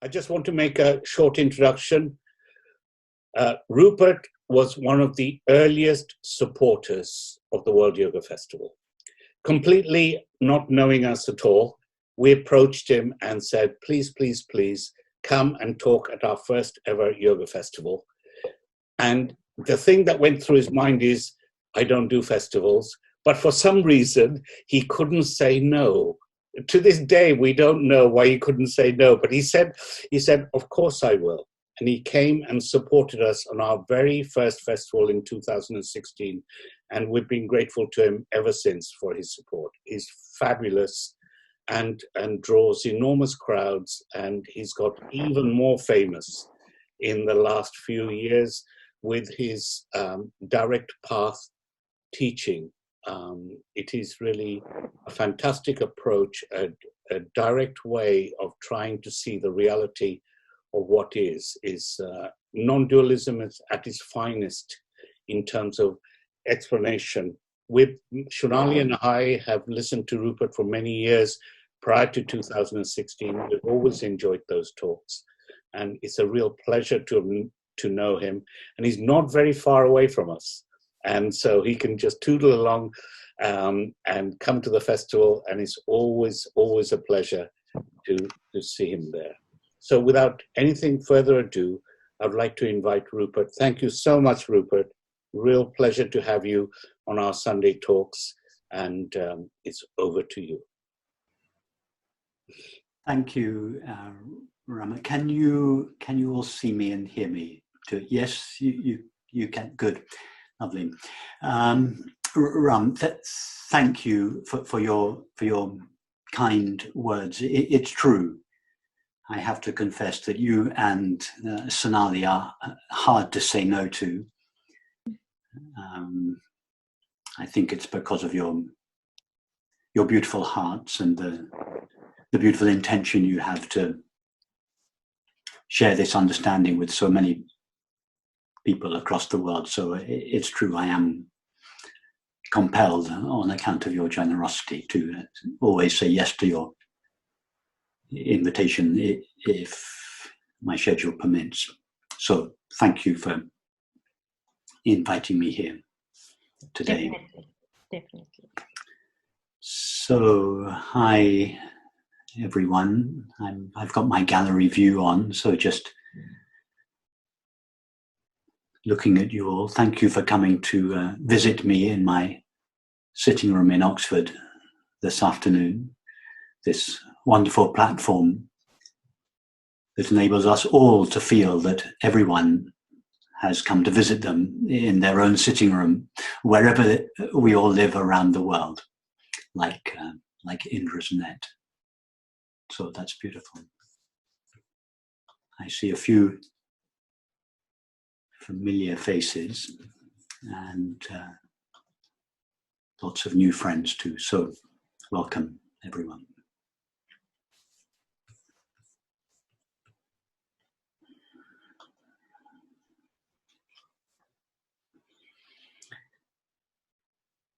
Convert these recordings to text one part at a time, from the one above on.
I just want to make a short introduction. Rupert was one of the earliest supporters of the World Yoga Festival. Completely not knowing us at all, we approached him and said, please, please, please come and talk at our first ever yoga festival. And the thing that went through his mind is, I don't do festivals, but for some reason, he couldn't say no. To this day, we don't know why he couldn't say no, but he said, of course I will. And he came and supported us on our very first festival in 2016. And we've been grateful to him ever since for his support. He's fabulous and draws enormous crowds. And he's got even more famous in the last few years with his direct path teaching. It is really a fantastic approach, a direct way of trying to see the reality of what is non-dualism is at its finest in terms of explanation. Shonali and I have listened to Rupert for many years prior to 2016. We've always enjoyed those talks, and it's a real pleasure to know him. And he's not very far away from us, and so he can just tootle along and come to the festival, and it's always a pleasure to see him there. So without anything further ado, I'd like to invite Rupert. Thank you so much, Rupert. Real pleasure to have you on our Sunday talks, and it's over to you. Thank you, Rama. Can you all see me and hear me? Yes, you can. Good, lovely. Ram, thank you for your kind words. It's true. I have to confess that you and Sonali are hard to say no to. I think it's because of your beautiful hearts and the beautiful intention you have to share this understanding with so many people across the world. So it's true, I am compelled on account of your generosity to always say yes to your invitation if my schedule permits. So thank you for inviting me here today. Definitely. So hi everyone. I've got my gallery view on, so just looking at you all. Thank you for coming to visit me in my sitting room in Oxford this afternoon. This wonderful platform that enables us all to feel that everyone has come to visit them in their own sitting room, wherever we all live around the world, like Indra's net. So that's beautiful. I see a few familiar faces and lots of new friends too. So welcome, everyone.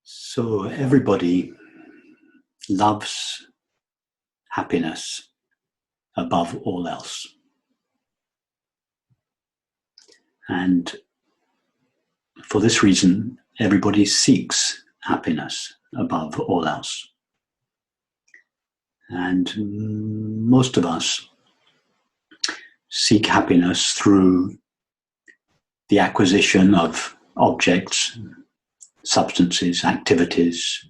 So everybody loves happiness above all else. And for this reason, everybody seeks happiness above all else. And most of us seek happiness through the acquisition of objects, substances, activities,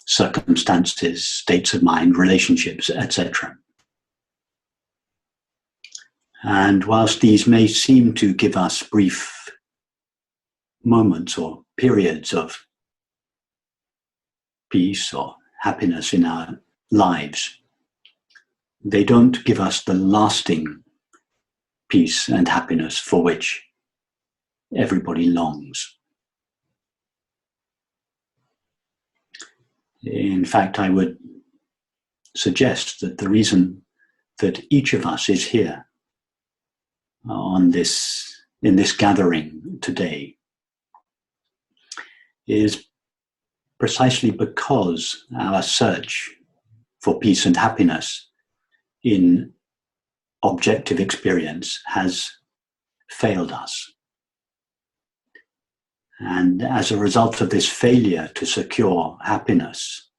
circumstances, states of mind, relationships, etc. And whilst these may seem to give us brief moments or periods of peace or happiness in our lives, they don't give us the lasting peace and happiness for which everybody longs. In fact, I would suggest that the reason that each of us is here in this gathering today is precisely because our search for peace and happiness in objective experience has failed us. And as a result of this failure to secure happiness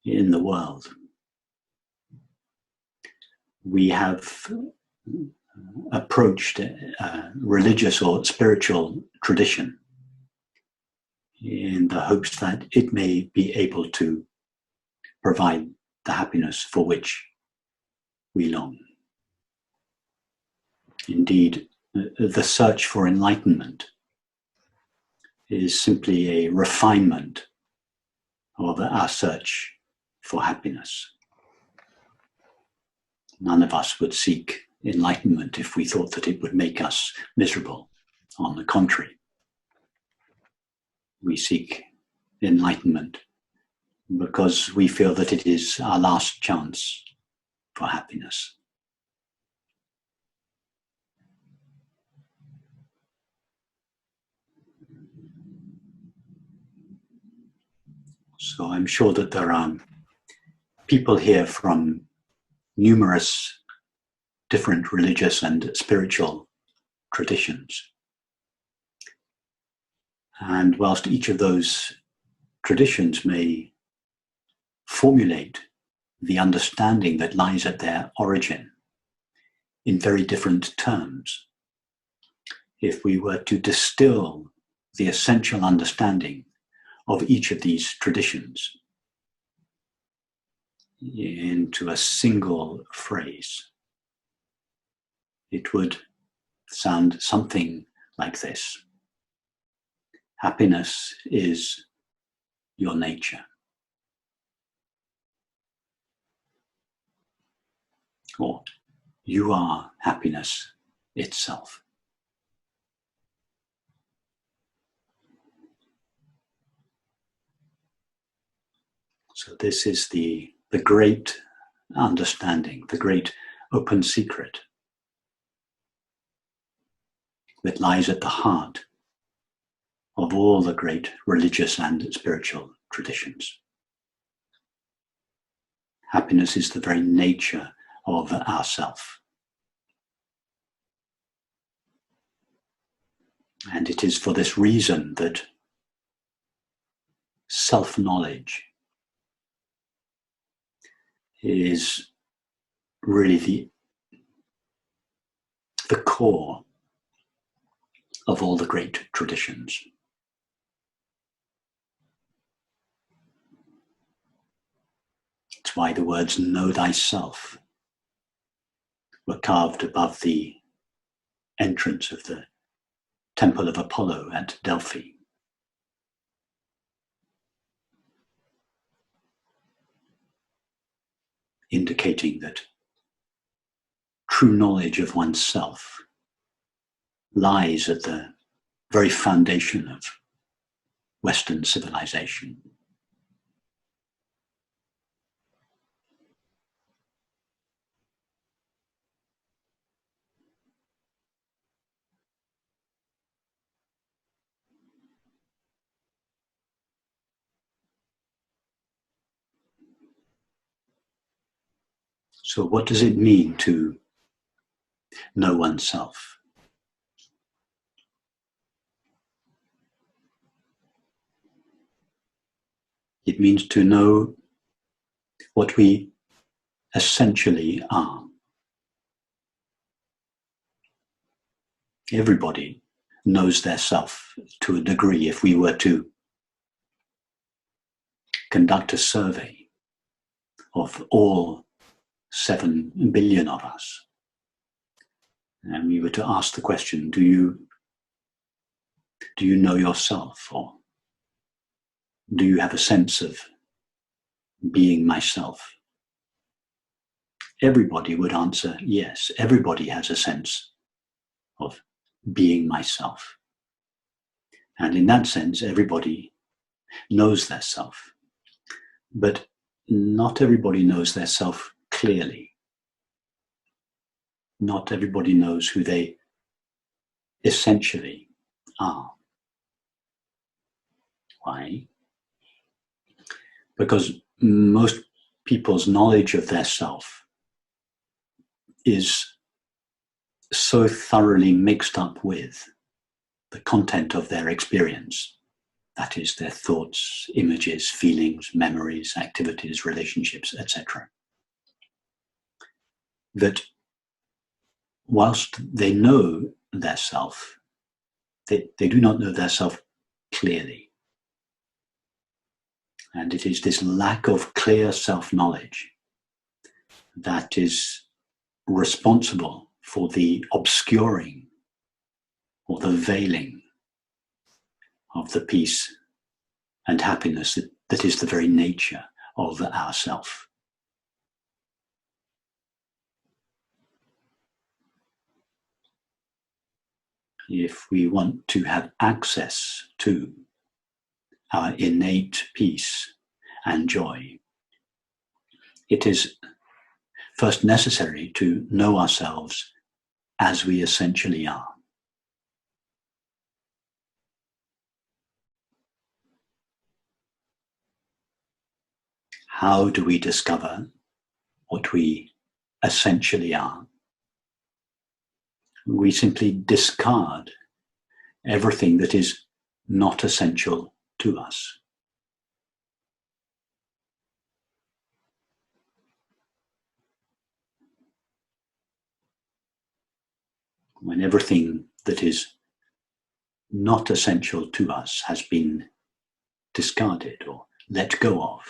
in the world, we have approached a religious or spiritual tradition in the hopes that it may be able to provide the happiness for which we long. Indeed, the search for enlightenment is simply a refinement of our search for happiness. None of us would seek enlightenment if we thought that it would make us miserable. On the contrary, we seek enlightenment because we feel that it is our last chance for happiness. So I'm sure that there are people here from numerous different religious and spiritual traditions. And whilst each of those traditions may formulate the understanding that lies at their origin in very different terms, if we were to distill the essential understanding of each of these traditions into a single phrase, it would sound something like this: happiness is your nature. Or you are happiness itself. So this is the great understanding, the great open secret that lies at the heart of all the great religious and spiritual traditions. Happiness is the very nature of ourself. And it is for this reason that self-knowledge is really the core of all the great traditions. It's why the words "know thyself" were carved above the entrance of the Temple of Apollo at Delphi. Indicating that true knowledge of oneself lies at the very foundation of Western civilization. So what does it mean to know oneself? It means to know what we essentially are. Everybody knows their self to a degree. If we were to conduct a survey of all 7 billion of us, and we were to ask the question, do you know yourself, or do you have a sense of being myself? Everybody would answer yes. Everybody has a sense of being myself. And in that sense, everybody knows their self. But not everybody knows their self clearly. Not everybody knows who they essentially are. Why? Because most people's knowledge of their self is so thoroughly mixed up with the content of their experience, that is, their thoughts, images, feelings, memories, activities, relationships, etc., that whilst they know their self, they do not know their self clearly. And it is this lack of clear self-knowledge that is responsible for the obscuring or the veiling of the peace and happiness that is the very nature of our self. If we want to have access to our innate peace and joy, it is first necessary to know ourselves as we essentially are. How do we discover what we essentially are? We simply discard everything that is not essential to us. When everything that is not essential to us has been discarded or let go of,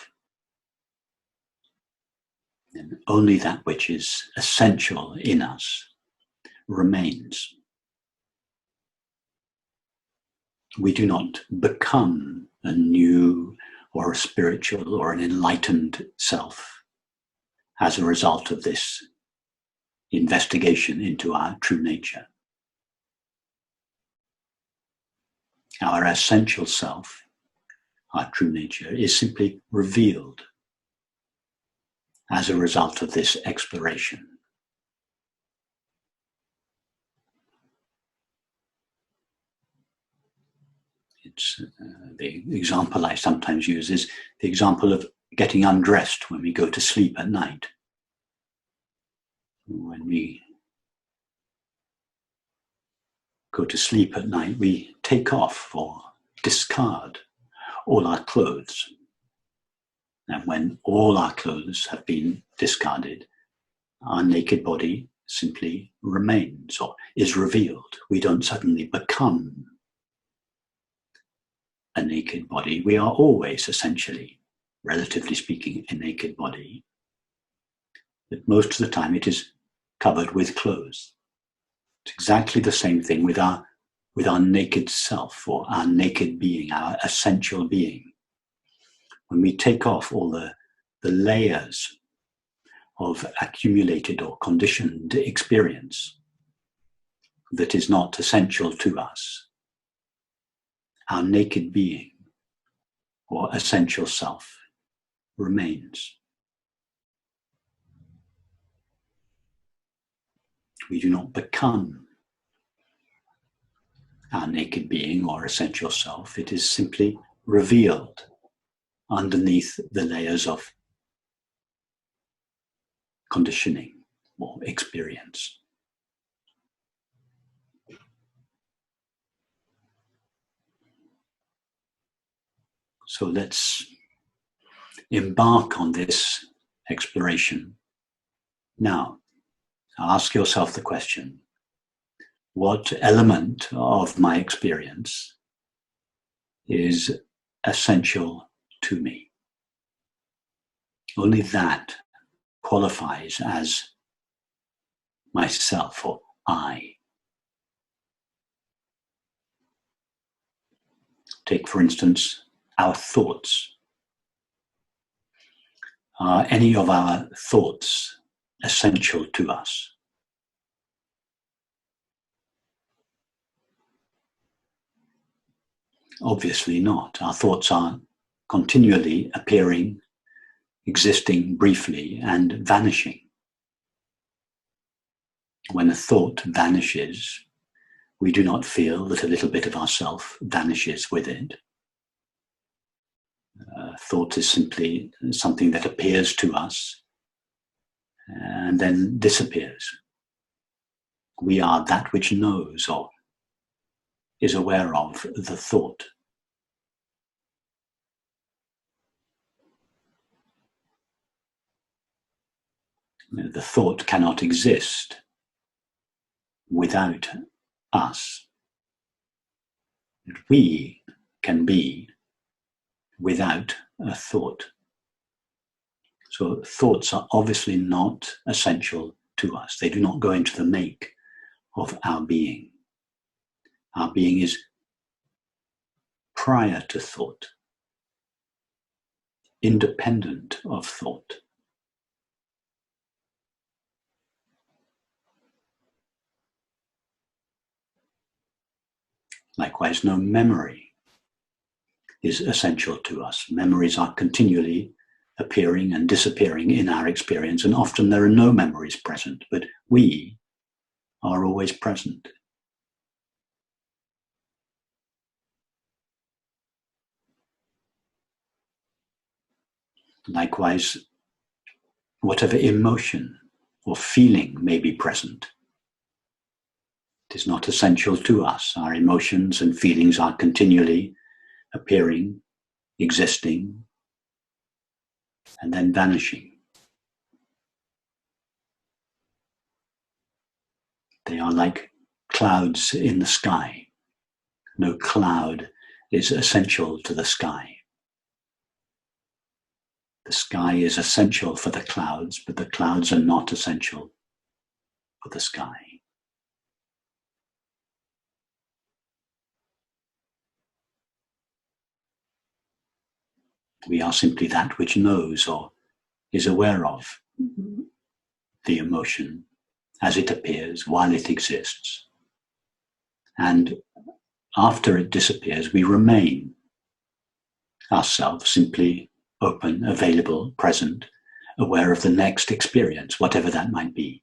then only that which is essential in us remains. We do not become a new or a spiritual or an enlightened self as a result of this investigation into our true nature. Our essential self, our true nature, is simply revealed as a result of this exploration. It's the example I sometimes use is the example of getting undressed when we go to sleep at night. When we go to sleep at night, we take off or discard all our clothes. And when all our clothes have been discarded, our naked body simply remains or is revealed. We don't suddenly become a naked body. We are always essentially, relatively speaking, a naked body. But most of the time it is covered with clothes. It's exactly the same thing with our naked self or our naked being, our essential being. When we take off all the layers of accumulated or conditioned experience that is not essential to us, our naked being or essential self remains. We do not become our naked being or essential self. It is simply revealed underneath the layers of conditioning or experience. So let's embark on this exploration now. Ask yourself the question, what element of my experience is essential to me? Only that qualifies as myself or I. Take, for instance, our thoughts. Are any of our thoughts essential to us? Obviously not. Our thoughts are continually appearing, existing briefly, and vanishing. When a thought vanishes, we do not feel that a little bit of ourself vanishes with it. Thought is simply something that appears to us and then disappears. We are that which knows or is aware of the thought. The thought cannot exist without us. We can be without a thought. So thoughts are obviously not essential to us. They do not go into the make of our being. Our being is prior to thought, independent of thought. Likewise, no memory is essential to us. Memories are continually appearing and disappearing in our experience, and often there are no memories present, but we are always present. Likewise, whatever emotion or feeling may be present, it is not essential to us. Our emotions and feelings are continually appearing, existing, and then vanishing. They are like clouds in the sky. No cloud is essential to the sky. The sky is essential for the clouds, but the clouds are not essential for the sky. We are simply that which knows or is aware of the emotion as it appears while it exists. And after it disappears, we remain ourselves, simply open, available, present, aware of the next experience, whatever that might be.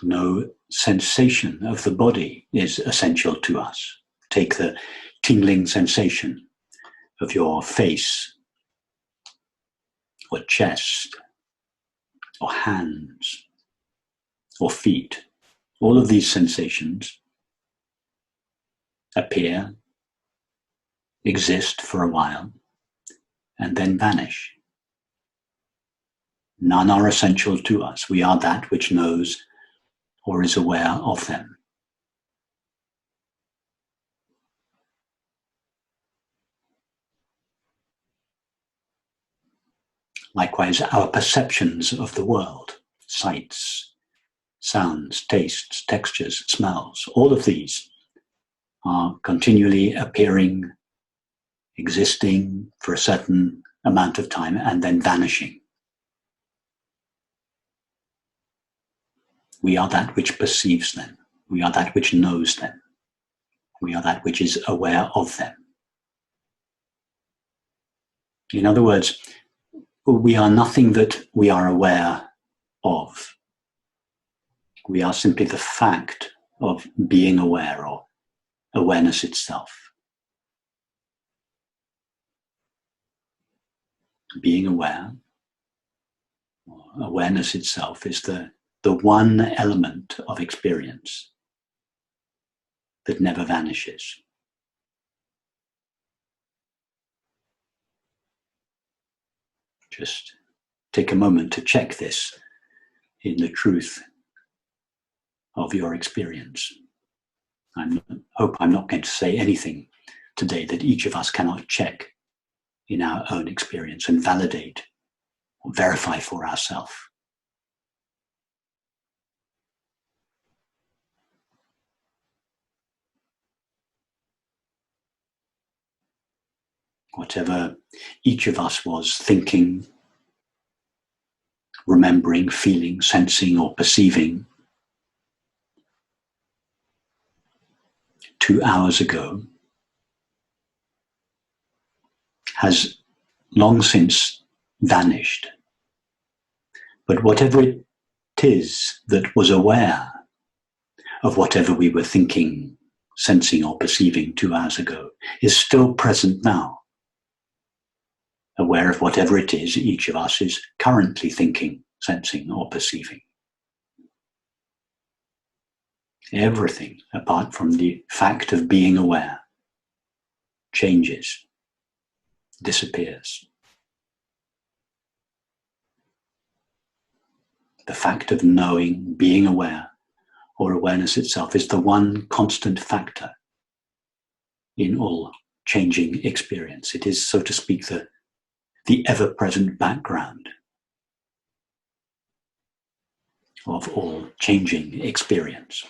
No sensation of the body is essential to us. Take the tingling sensation of your face or chest or hands or feet. All of these sensations appear, exist for a while, and then vanish. None are essential to us. We are that which knows or is aware of them. Likewise, our perceptions of the world, sights, sounds, tastes, textures, smells, all of these are continually appearing, existing for a certain amount of time, and then vanishing. We are that which perceives them. We are that which knows them. We are that which is aware of them. In other words, we are nothing that we are aware of. We are simply the fact of being aware, or awareness itself. Being aware, or awareness itself, is the one element of experience that never vanishes. Just take a moment to check this in the truth of your experience. I hope I'm not going to say anything today that each of us cannot check in our own experience and validate or verify for ourselves. Whatever each of us was thinking, remembering, feeling, sensing, or perceiving 2 hours ago has long since vanished. But whatever it is that was aware of whatever we were thinking, sensing or perceiving 2 hours ago is still present now, aware of whatever it is each of us is currently thinking, sensing, or perceiving. Everything apart from the fact of being aware changes, disappears. The fact of knowing, being aware, or awareness itself is the one constant factor in all changing experience. It is, so to speak, the ever-present background of all changing experience.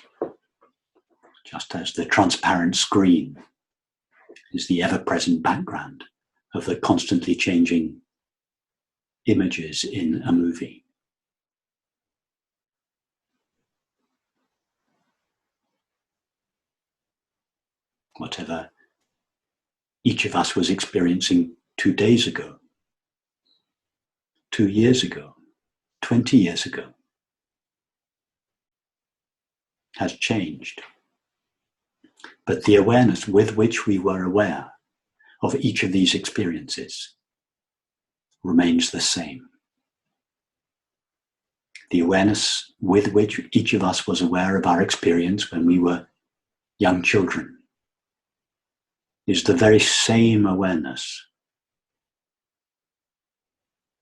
Just as the transparent screen is the ever-present background of the constantly changing images in a movie. Whatever each of us was experiencing 2 days ago, 2 years ago, 20 years ago, has changed. But the awareness with which we were aware of each of these experiences remains the same. The awareness with which each of us was aware of our experience when we were young children is the very same awareness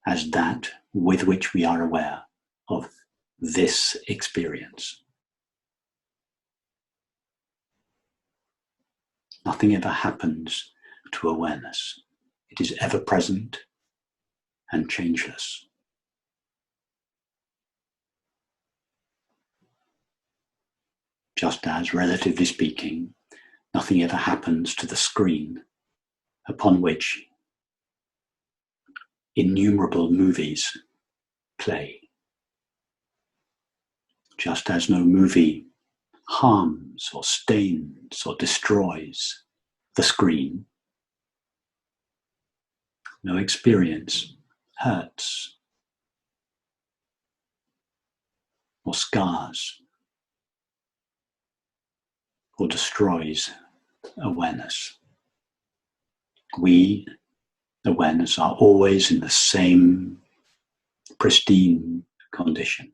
as that with which we are aware of this experience. Nothing ever happens to awareness. It is ever present and changeless. Just as, relatively speaking, nothing ever happens to the screen upon which innumerable movies play. Just as no movie harms or stains or destroys the screen, no experience hurts or scars or destroys awareness. We, awareness, are always in the same pristine condition.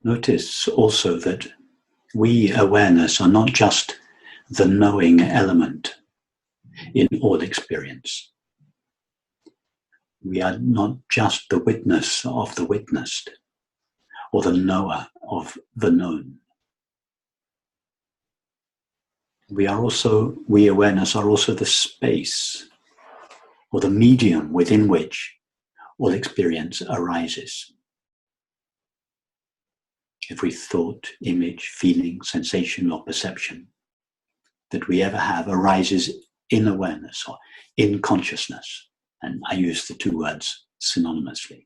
Notice also that we, awareness, are not just the knowing element in all experience. We are not just the witness of the witnessed or the knower of the known. We, awareness, are also the space or the medium within which all experience arises. Every thought, image, feeling, sensation, or perception that we ever have arises in awareness or in consciousness. And I use the two words synonymously.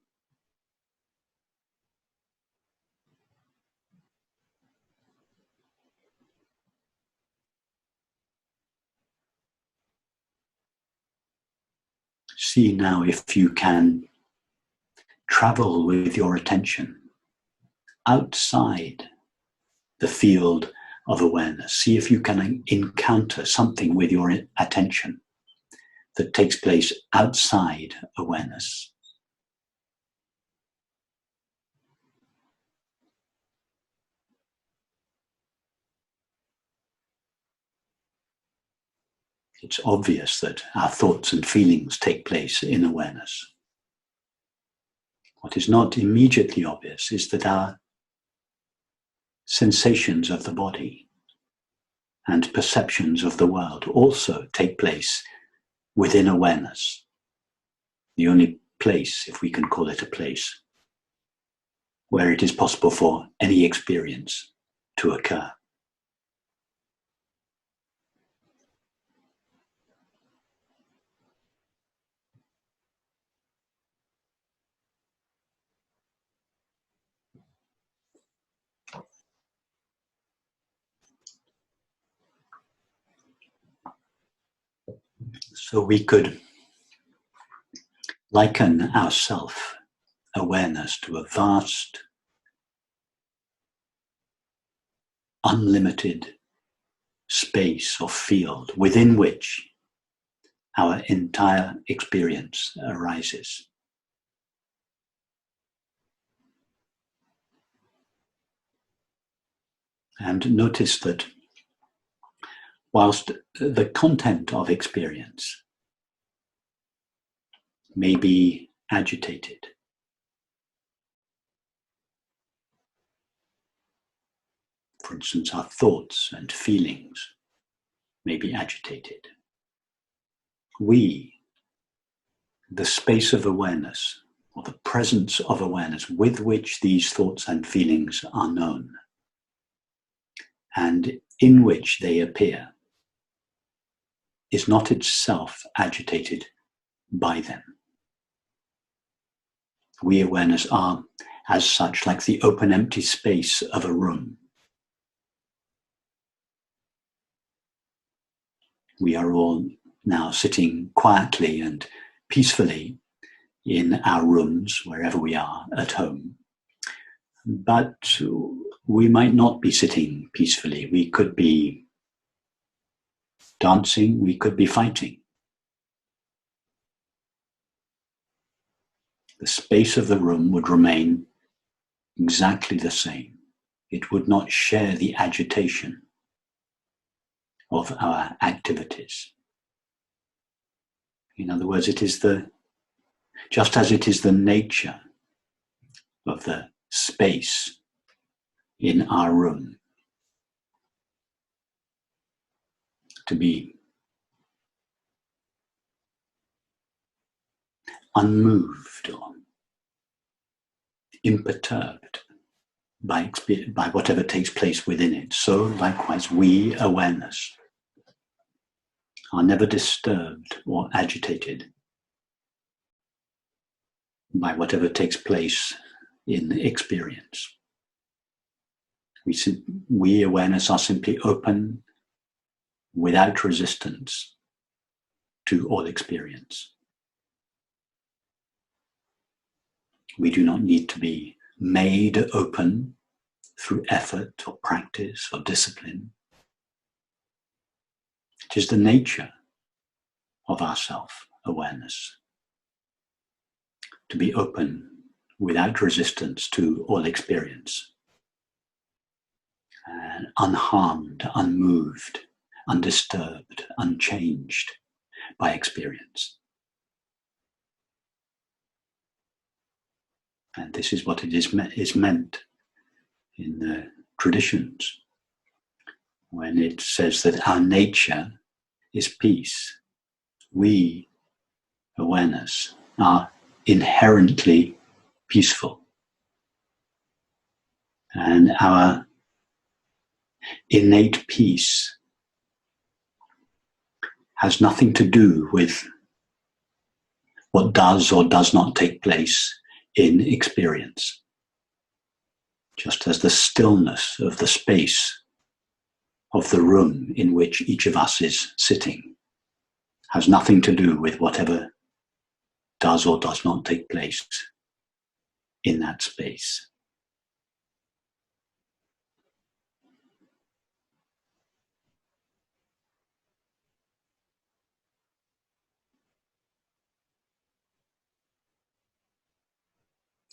See now if you can travel with your attention outside the field of awareness. See if you can encounter something with your attention that takes place outside awareness. It's obvious that our thoughts and feelings take place in awareness. What is not immediately obvious is that our sensations of the body and perceptions of the world also take place within awareness, the only place, if we can call it a place, where it is possible for any experience to occur. So we could liken our self-awareness to a vast, unlimited space or field within which our entire experience arises. And notice that whilst the content of experience may be agitated, for instance, our thoughts and feelings may be agitated, we, the space of awareness, or the presence of awareness with which these thoughts and feelings are known, and in which they appear, is not itself agitated by them. We awareness are, as such, like the open empty space of a room. We are all now sitting quietly and peacefully in our rooms, wherever we are at home. But we might not be sitting peacefully. We could be dancing, we could be fighting. The space of the room would remain exactly the same. It would not share the agitation of our activities. In other words, just as it is the nature of the space in our room to be unmoved or imperturbed by whatever takes place within it, so likewise we, awareness, are never disturbed or agitated by whatever takes place in experience. We, awareness, are simply open without resistance to all experience. We do not need to be made open through effort or practice or discipline. It is the nature of our self-awareness to be open without resistance to all experience, and unharmed, unmoved, undisturbed, unchanged by experience. And this is what it is meant in the traditions when it says that our nature is peace. We, awareness, are inherently peaceful. And our innate peace has nothing to do with what does or does not take place in experience. Just as the stillness of the space of the room in which each of us is sitting has nothing to do with whatever does or does not take place in that space.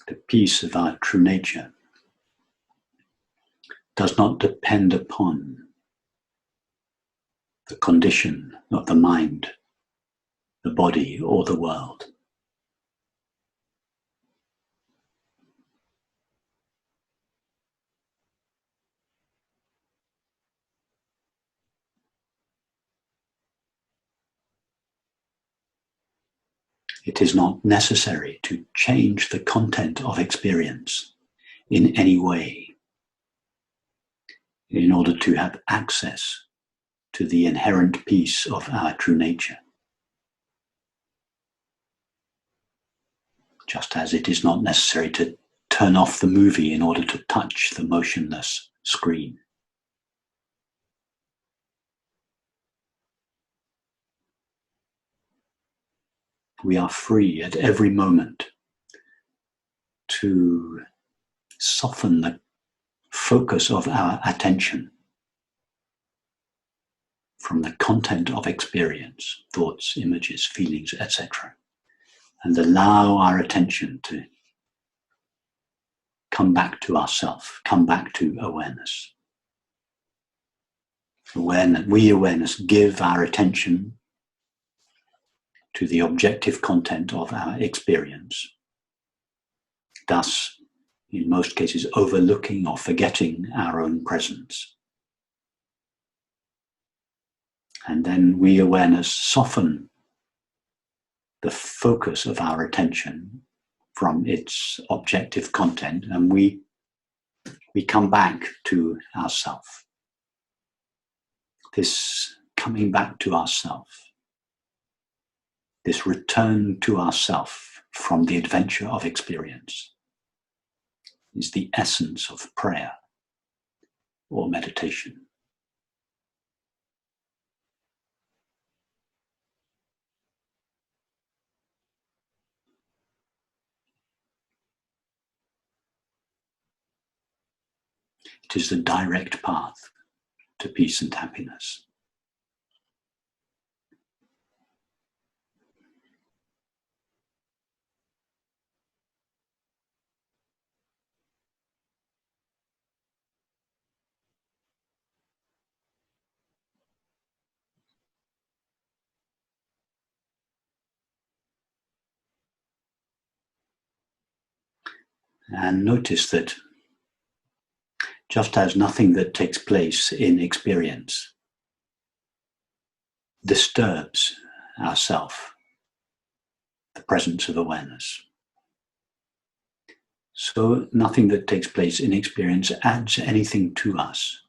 The peace of our true nature does not depend upon the condition of the mind, the body, or the world. It is not necessary to change the content of experience in any way in order to have access to the inherent peace of our true nature. Just as it is not necessary to turn off the movie in order to touch the motionless screen. We are free at every moment to soften the focus of our attention from the content of experience, thoughts, images, feelings, etc., and allow our attention to come back to ourself, come back to awareness. We awareness give our attention to the objective content of our experience, thus, in most cases, overlooking or forgetting our own presence. And then we awareness soften the focus of our attention from its objective content, and we come back to ourself. This coming back to ourself, this return to ourself from the adventure of experience, is the essence of prayer or meditation. It is the direct path to peace and happiness. And notice that just as nothing that takes place in experience disturbs our self, the presence of awareness, so nothing that takes place in experience adds anything to us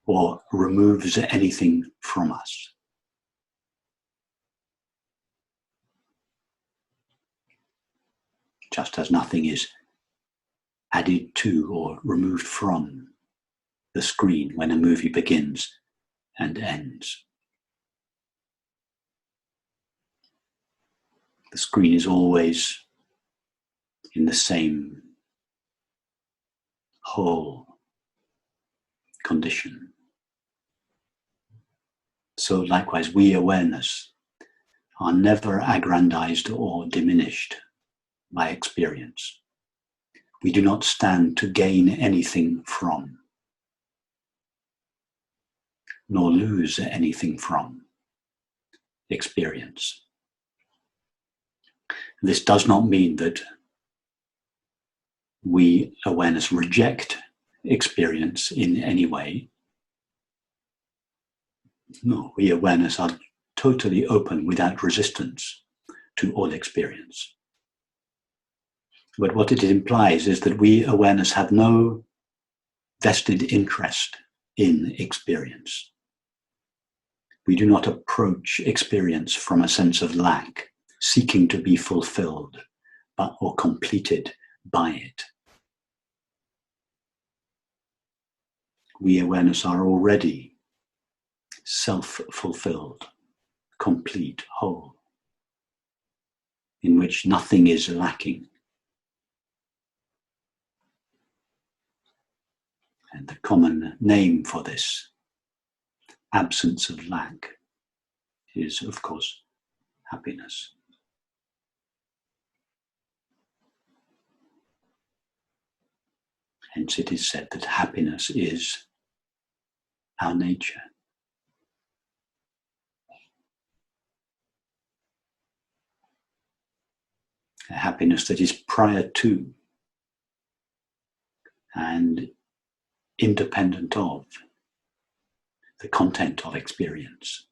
or removes anything from us. Just as nothing is added to or removed from the screen when a movie begins and ends. The screen is always in the same whole condition. So likewise, we awareness are never aggrandized or diminished by experience. We do not stand to gain anything from, nor lose anything from experience. This does not mean that we, awareness, reject experience in any way. No, we, awareness, are totally open without resistance to all experience. But what it implies is that we, awareness, have no vested interest in experience. We do not approach experience from a sense of lack, seeking to be fulfilled or completed by it. We, awareness, are already self-fulfilled, complete, whole, in which nothing is lacking. And the common name for this absence of lack is, of course, happiness. Hence it is said that happiness is our nature. A happiness that is prior to and independent of the content of experience.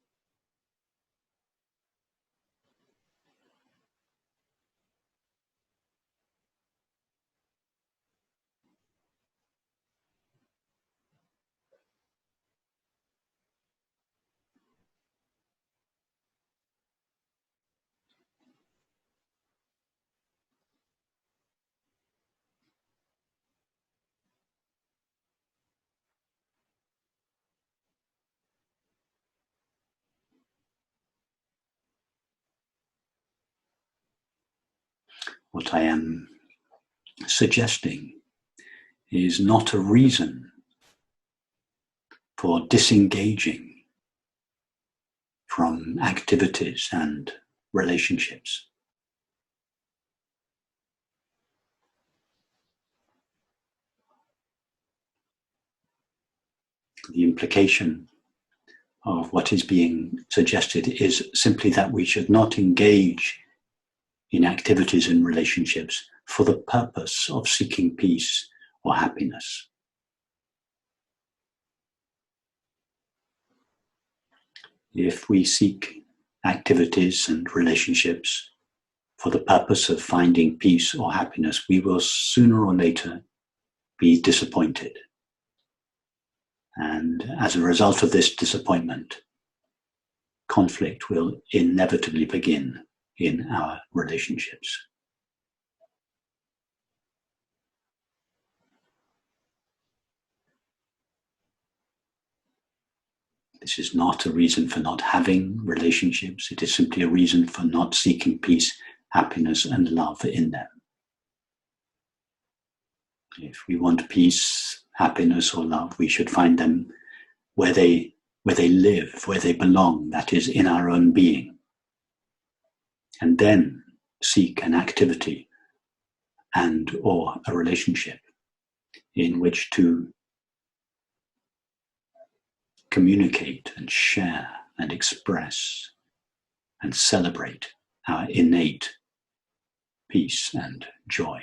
What I am suggesting is not a reason for disengaging from activities and relationships. The implication of what is being suggested is simply that we should not engage in activities and relationships for the purpose of seeking peace or happiness. If we seek activities and relationships for the purpose of finding peace or happiness, we will sooner or later be disappointed. And as a result of this disappointment, conflict will inevitably begin in our relationships. This is not a reason for not having relationships. It is simply a reason for not seeking peace, happiness, and love in them. If we want peace, happiness, or love, we should find them where they live, where they belong, that is, in our own being. And then seek an activity and or a relationship in which to communicate and share and express and celebrate our innate peace and joy.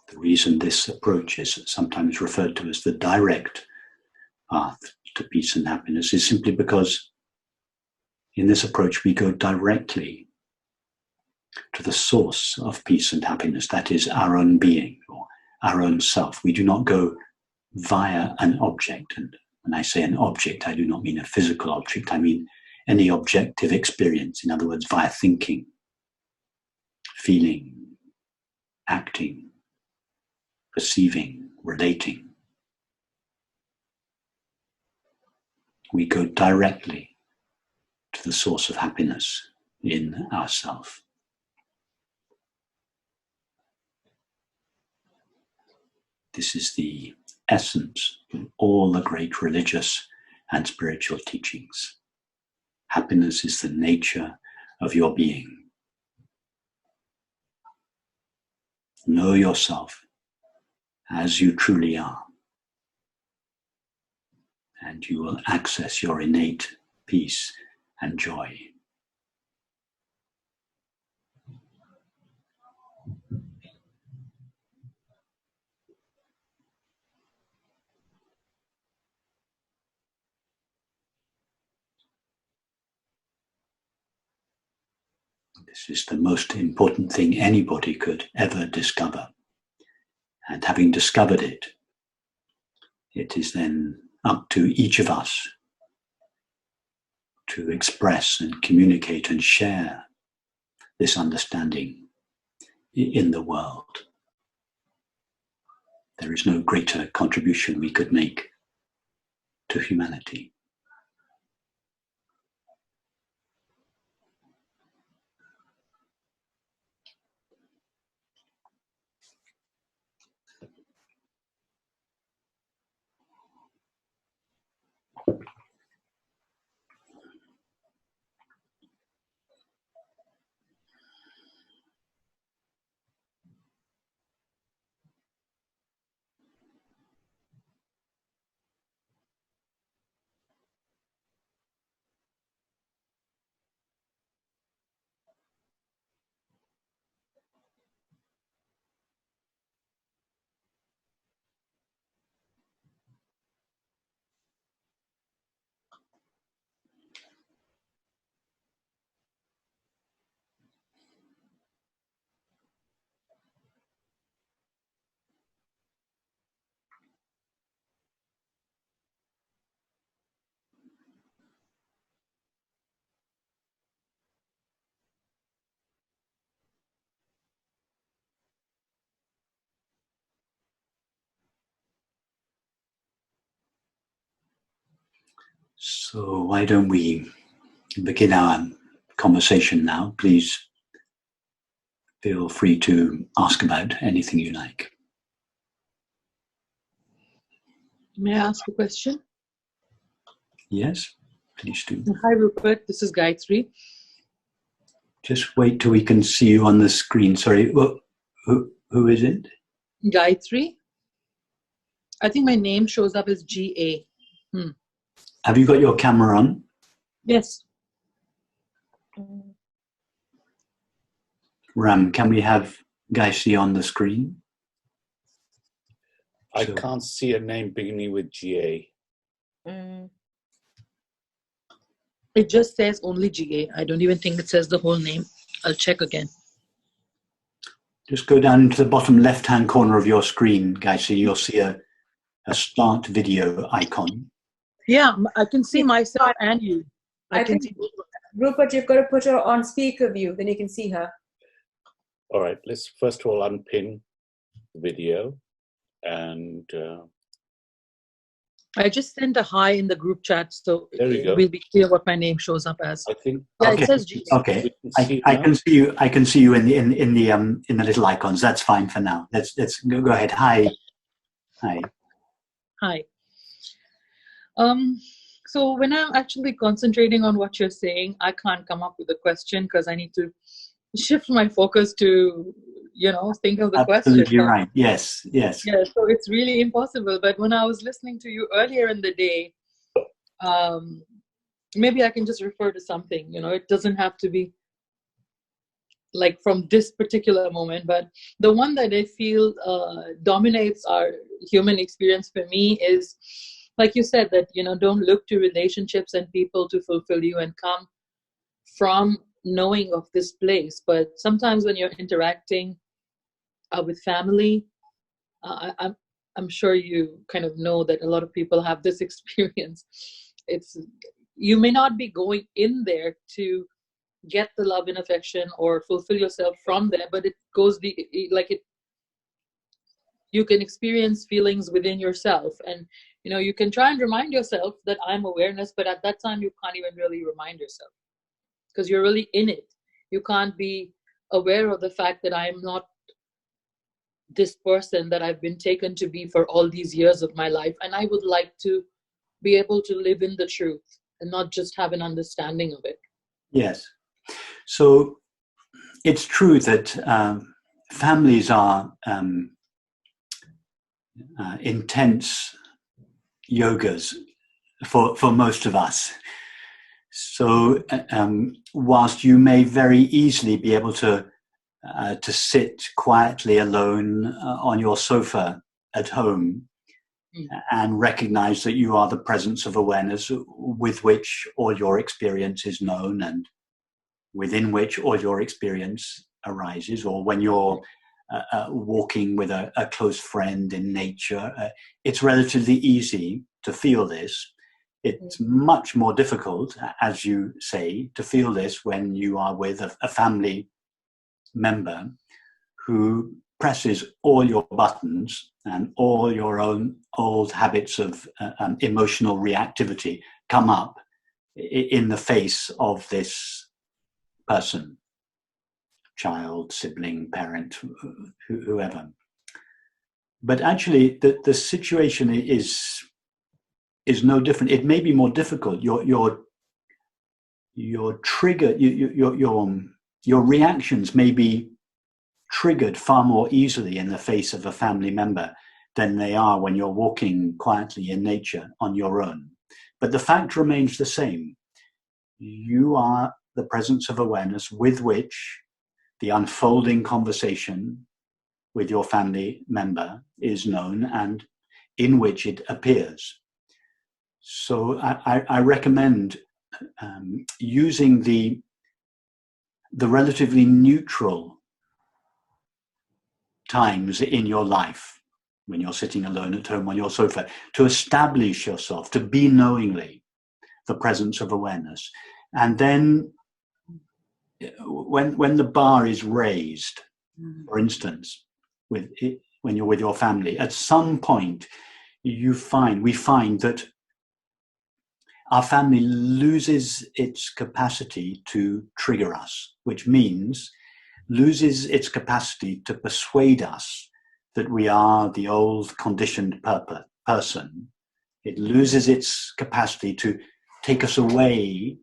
The reason this approach is sometimes referred to as the direct path to peace and happiness is simply because in this approach we go directly to the source of peace and happiness, that is our own being or our own self. We do not go via an object, and when I say an object, I do not mean a physical object, I mean any objective experience, in other words, via thinking, feeling, acting, perceiving, relating. We go directly to the source of happiness in ourself. This is the essence of all the great religious and spiritual teachings. Happiness is the nature of your being. Know yourself as you truly are, and you will access your innate peace and joy. This is the most important thing anybody could ever discover. And having discovered it, it is then up to each of us to express and communicate and share this understanding in the world. There is no greater contribution we could make to humanity. So why don't we begin our conversation now? Please feel free to ask about anything you like. May I ask a question? Yes, please do. Hi, Rupert. This is Gayatri. Just wait till we can see you on the screen. Sorry, who is it? Gayatri. I think my name shows up as GA. Have you got your camera on? Yes. Ram, can we have Gayatri on the screen? I can't see a name beginning with GA. It just says only GA. I don't even think it says the whole name. I'll check again. Just go down to the bottom left-hand corner of your screen, Gayatri. You'll see a start video icon. Yeah, I can see myself and you. I think, Rupert, you've got to put her on speaker view, then you can see her. All right, let's first of all unpin the video. And I just sent a hi in the group chat, so there we go. It will be clear what my name shows up as. I think. Yeah, okay. It says GA. Okay, I can see you. I can see you in the little icons. That's fine for now. Let's go ahead. Hi. So when I'm actually concentrating on what you're saying, I can't come up with a question because I need to shift my focus to, think of the question. Absolutely right. Yes. Yeah, so it's really impossible. But when I was listening to you earlier in the day, maybe I can just refer to something, it doesn't have to be like from this particular moment, but the one that I feel dominates our human experience for me is, like you said, that, don't look to relationships and people to fulfill you and come from knowing of this place. But sometimes when you're interacting with family, I'm sure you kind of know that a lot of people have this experience. You may not be going in there to get the love and affection or fulfill yourself from there, but it goes you can experience feelings within yourself, and you can try and remind yourself that I'm awareness, but at that time you can't even really remind yourself because you're really in it. You can't be aware of the fact that I'm not this person that I've been taken to be for all these years of my life, and I would like to be able to live in the truth and not just have an understanding of it. Yes. So it's true that families are intense yogas for most of us. So whilst you may very easily be able to sit quietly alone on your sofa at home and recognize that you are the presence of awareness with which all your experience is known and within which all your experience arises, or when you're walking with a close friend in nature, it's relatively easy to feel this. It's much more difficult, as you say, to feel this when you are with a family member who presses all your buttons and all your own old habits of emotional reactivity come up in the face of this person, child, sibling, parent, whoever. But actually, the situation is no different. It may be more difficult. Your trigger, your reactions may be triggered far more easily in the face of a family member than they are when you're walking quietly in nature on your own. But the fact remains the same. You are the presence of awareness with which the unfolding conversation with your family member is known and in which it appears. So I recommend using the relatively neutral times in your life when you're sitting alone at home on your sofa to establish yourself, to be knowingly the presence of awareness. And then when the bar is raised, for instance, when you're with your family, at some point we find that our family loses its capacity to trigger us, which means loses its capacity to persuade us that we are the old conditioned person. It loses its capacity to take us away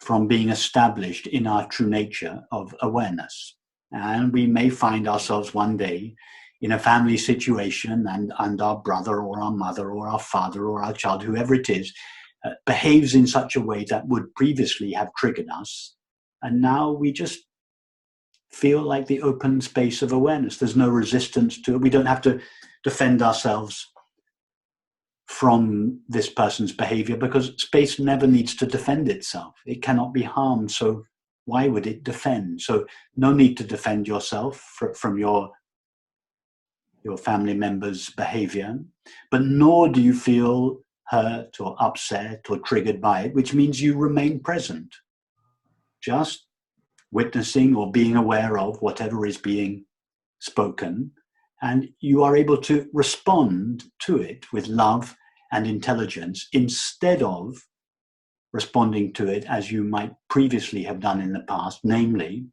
from being established in our true nature of awareness. And we may find ourselves one day in a family situation, and our brother or our mother or our father or our child, whoever it is, behaves in such a way that would previously have triggered us. And now we just feel like the open space of awareness. There's no resistance to it. We don't have to defend ourselves from this person's behavior, because space never needs to defend itself. It cannot be harmed, so why would it defend? So no need to defend yourself from your family member's behavior, but nor do you feel hurt or upset or triggered by it, which means you remain present, just witnessing or being aware of whatever is being spoken, and you are able to respond to it with love and intelligence instead of responding to it as you might previously have done in the past, namely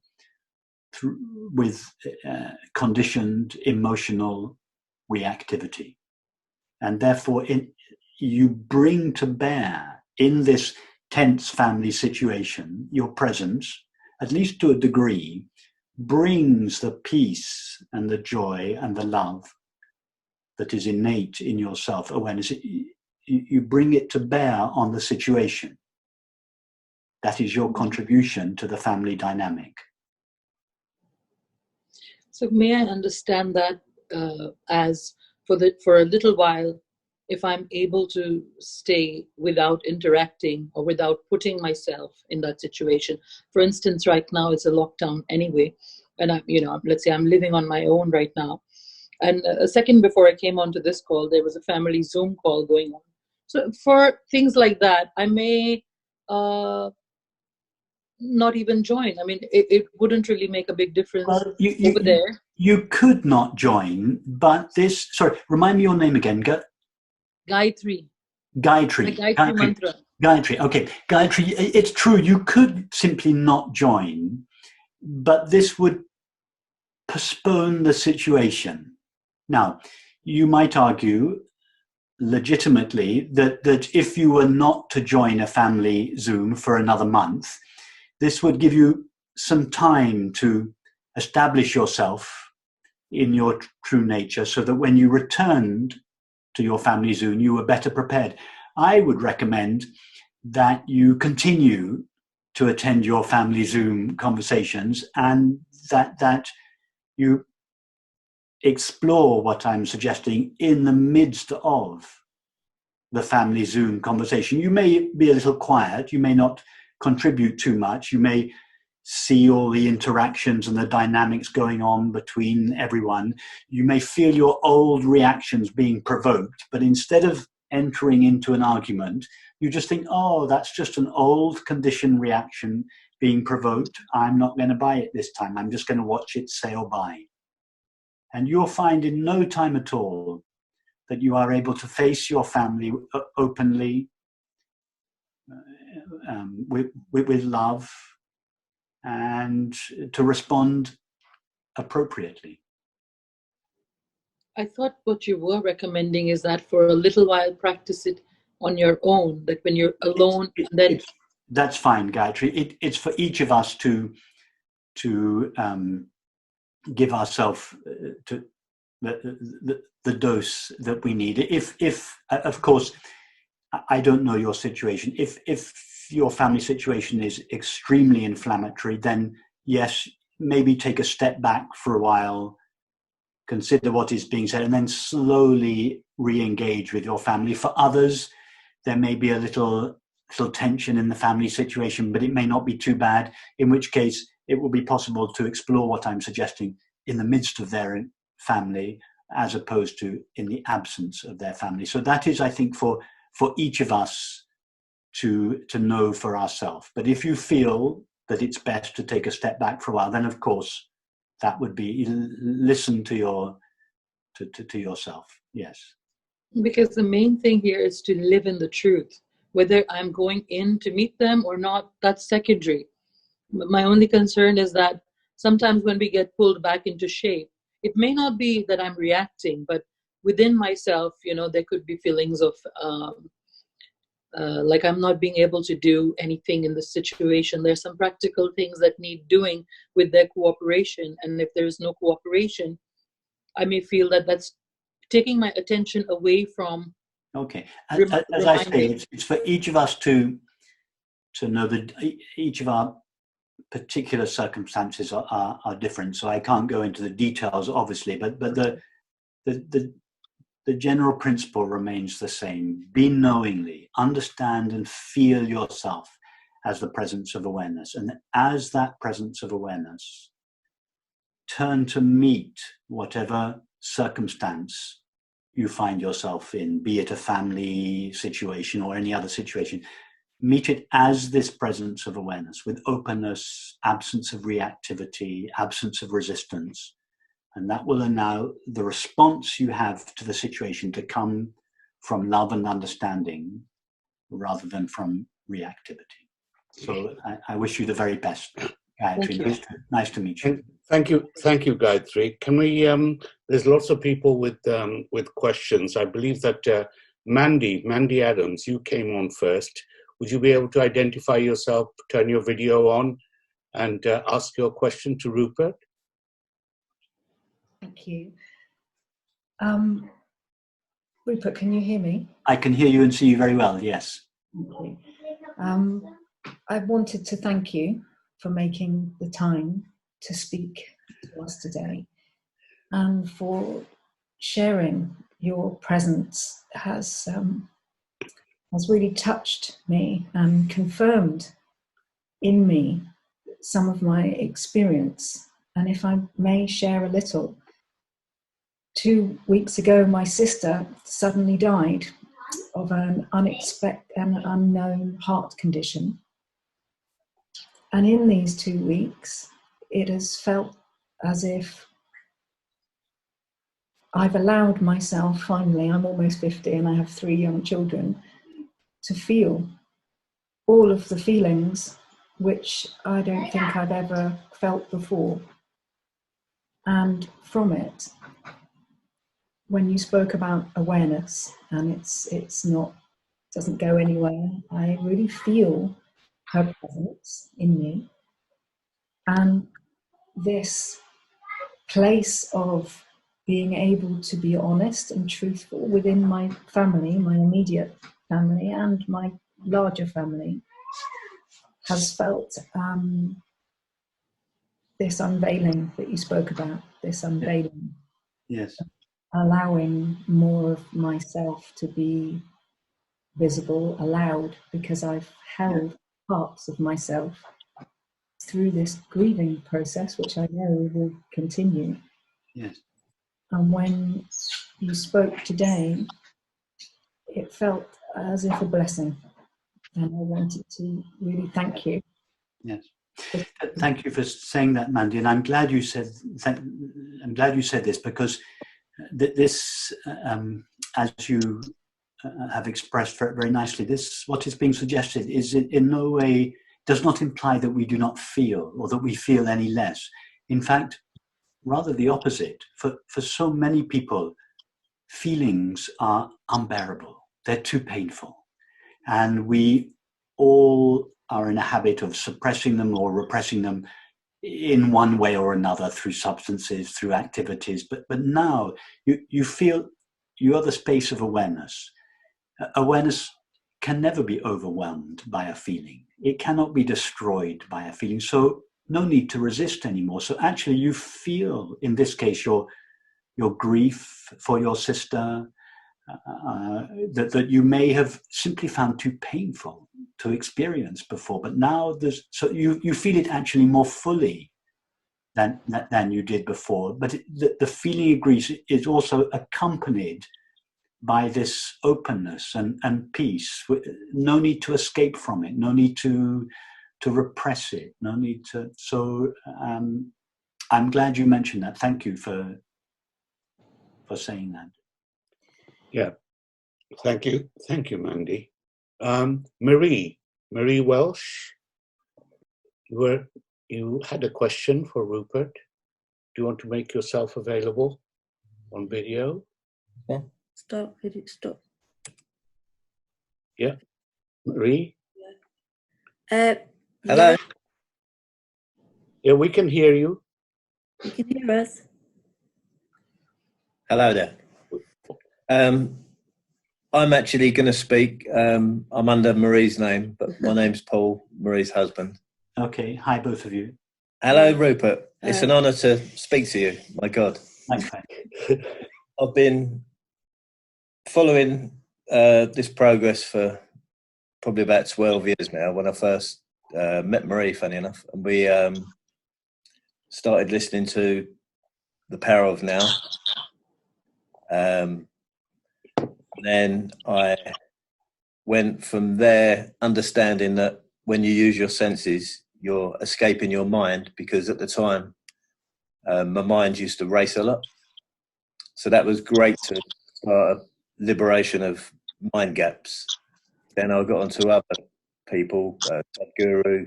with conditioned emotional reactivity. And therefore you bring to bear in this tense family situation, your presence, at least to a degree, brings the peace and the joy and the love that is innate in your self-awareness. You bring it to bear on the situation. That is your contribution to the family dynamic. So may I understand that as for a little while, if I'm able to stay without interacting or without putting myself in that situation. For instance, right now it's a lockdown anyway, and let's say I'm living on my own right now. And a second before I came onto this call, there was a family Zoom call going on. So for things like that, I may not even join. I mean, it wouldn't really make a big difference over there. You could not join, but this, sorry, remind me your name again. Gayatri. Gayatri. The Gayatri mantra. Gayatri, okay. Gayatri, it's true, you could simply not join, but this would postpone the situation. Now, you might argue legitimately that if you were not to join a family Zoom for another month, this would give you some time to establish yourself in your true nature so that when you returned to your family Zoom, you were better prepared. I would recommend that you continue to attend your family Zoom conversations and that you explore what I'm suggesting in the midst of the family Zoom conversation. You may be a little quiet, you may not contribute too much, you may see all the interactions and the dynamics going on between everyone. You may feel your old reactions being provoked, but instead of entering into an argument, you just think, oh, that's just an old conditioned reaction being provoked. I'm not going to buy it this time. I'm just going to watch it sail by. And you'll find in no time at all that you are able to face your family openly, with love, and to respond appropriately. I thought what you were recommending is that for a little while, practice it on your own, that when you're alone, that's fine, Gayatri. It's for each of us to give ourselves to the dose that we need. If of course, I don't know your situation. If your family situation is extremely inflammatory, then yes, maybe take a step back for a while, consider what is being said, and then slowly re-engage with your family. For others, there may be a little tension in the family situation, but it may not be too bad, in which case it will be possible to explore what I'm suggesting in the midst of their family, as opposed to in the absence of their family. So that is, I think, for each of us to know for ourselves. But if you feel that it's best to take a step back for a while, then of course that would be listen to yourself. Yes. Because the main thing here is to live in the truth. Whether I'm going in to meet them or not, that's secondary. My only concern is that sometimes when we get pulled back into shape, it may not be that I'm reacting, but within myself, there could be feelings of like I'm not being able to do anything in the situation. There's some practical things that need doing with their cooperation. And if there's no cooperation, I may feel that that's taking my attention away from. Okay. As I say, it's for each of us to know that each of our particular circumstances are different. So I can't go into the details, obviously, but the general principle remains the same. Be knowingly, understand and feel yourself as the presence of awareness. And as that presence of awareness, turn to meet whatever circumstance you find yourself in, be it a family situation or any other situation. Meet it as this presence of awareness with openness, absence of reactivity, absence of resistance. And that will allow the response you have to the situation to come from love and understanding rather than from reactivity. So I wish you the very best, Gayatri. Nice to meet you. Thank you, Gayatri. Can we? There's lots of people with questions. I believe that Mandy Adams, you came on first. Would you be able to identify yourself, turn your video on, and ask your question to Rupert? Thank you. Rupert, can you hear me? I can hear you and see you very well, yes. Thank you. I wanted to thank you for making the time to speak to us today and for sharing your presence has really touched me and confirmed in me some of my experience. And if I may share a little, 2 weeks ago, my sister suddenly died of an unexpected and unknown heart condition. And in these 2 weeks, it has felt as if I've allowed myself, finally, I'm almost 50 and I have 3 young children, to feel all of the feelings which I don't think I've ever felt before. And from it, when you spoke about awareness, and it's not, doesn't go anywhere, I really feel her presence in me. And this place of being able to be honest and truthful within my family, my immediate family, and my larger family, has felt this unveiling that you spoke about, this unveiling. Yes. Allowing more of myself to be visible, allowed, because I've held parts of myself through this grieving process, which I know will continue. Yes. And when you spoke today, it felt as if a blessing. And I wanted to really thank you. Yes. Thank you for saying that, Mandy. And I'm glad you said this, because this, as you have expressed very nicely, this, what is being suggested is in no way, does not imply that we do not feel or that we feel any less. In fact, rather the opposite. For so many people, feelings are unbearable. They're too painful. And we all are in a habit of suppressing them or repressing them in one way or another, through substances, through activities. But now you feel you are the space of awareness. Awareness can never be overwhelmed by a feeling. It cannot be destroyed by a feeling. So no need to resist anymore. So actually you feel, in this case, your grief for your sister, that you may have simply found too painful to experience before, but now so you feel it actually more fully than you did before. But the feeling of grief is also accompanied by this openness and peace. No need to escape from it. No need to repress it. No need to. So I'm glad you mentioned that. Thank you for saying that. Yeah, thank you, Mandy. Marie Welsh, you had a question for Rupert. Do you want to make yourself available on video? Yeah. Stop. Yeah, Marie. Hello. Yeah, we can hear you. You can hear us. Hello there. I'm actually going to speak. I'm under Marie's name, but my name's Paul, Marie's husband. Okay. Hi, both of you. Hello, Rupert. It's an honour to speak to you. My God. Thanks, Frank. I've been following this progress for probably about 12 years now. When I first met Marie, funny enough, and we started listening to The Power of Now. Then I went from there understanding that when you use your senses, you're escaping your mind, because at the time my mind used to race a lot. So that was great to start a liberation of mind gaps. Then I got onto other people, Guru,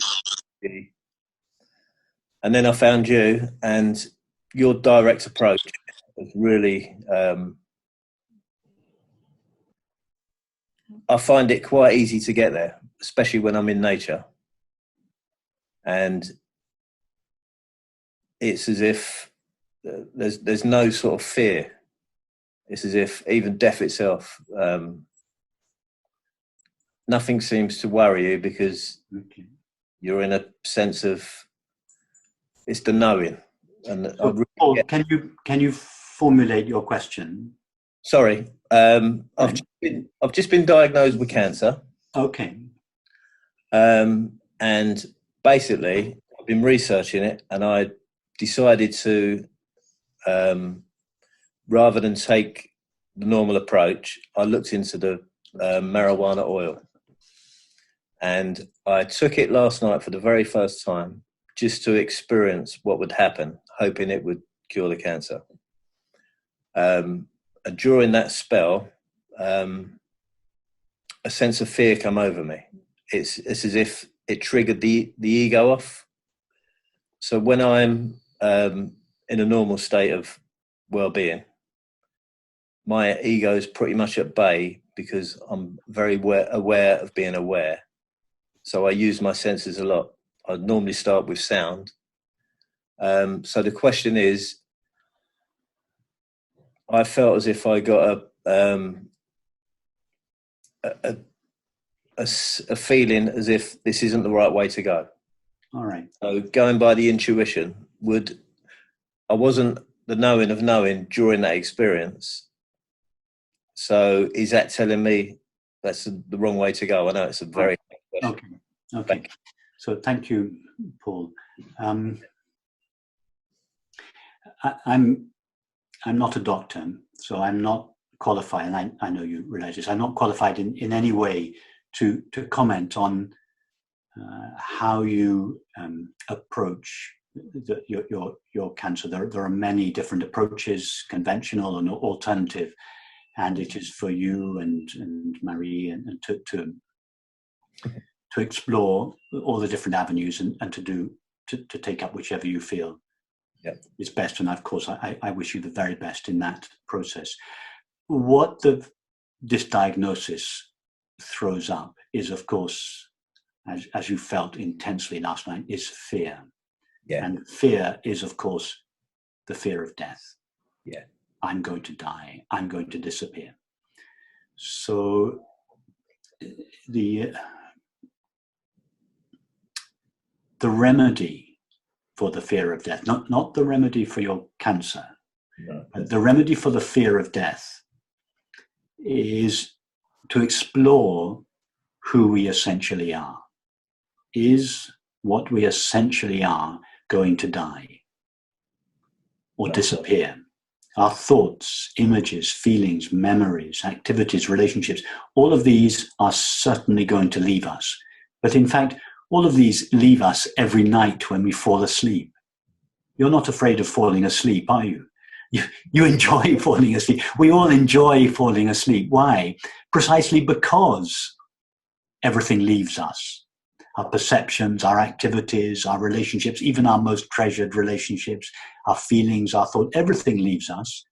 and then I found you, and your direct approach was really, I find it quite easy to get there, especially when I'm in nature. And it's as if there's no sort of fear. It's as if even death itself, nothing seems to worry you, because you're in a sense of, it's the knowing. And Paul, can you formulate your question? Sorry, I've just been diagnosed with cancer. Okay. And basically, I've been researching it, and I decided to, rather than take the normal approach, I looked into the marijuana oil. And I took it last night for the very first time, just to experience what would happen, hoping it would cure the cancer. And during that spell, a sense of fear came over me. It's as if it triggered the ego off. So when I'm in a normal state of well-being, my ego is pretty much at bay, because I'm very aware of being aware. So I use my senses a lot. I normally start with sound. So the question is, I felt as if I got a feeling as if this isn't the right way to go. All right. So going by the intuition, I wasn't the knowing of knowing during that experience. So is that telling me that's the wrong way to go? I know it's a very question. Okay. So thank you, Paul. I'm not a doctor, so I'm not qualified, and I know you realize this. I'm not qualified in any way to comment on how you approach your cancer. There are many different approaches, conventional and alternative, and it is for you and Marie and to explore all the different avenues and to take up whichever you feel is best. And of course, I wish you the very best in that process. What this diagnosis throws up is, of course, as you felt intensely last night, is fear. Yeah. And fear is, of course, the fear of death. Yeah. I'm going to die. I'm going to disappear. So the remedy for the fear of death, not the remedy for your cancer, but the remedy for the fear of death is to explore who we essentially are. Is what we essentially are going to die or disappear? Our thoughts, images, feelings, memories, activities, relationships, all of these are certainly going to leave us. But in fact, all of these leave us every night when we fall asleep. You're not afraid of falling asleep, are you? You enjoy falling asleep. We all enjoy falling asleep. Why? Precisely because everything leaves us. Our perceptions, our activities, our relationships, even our most treasured relationships, our feelings, our thought, everything leaves us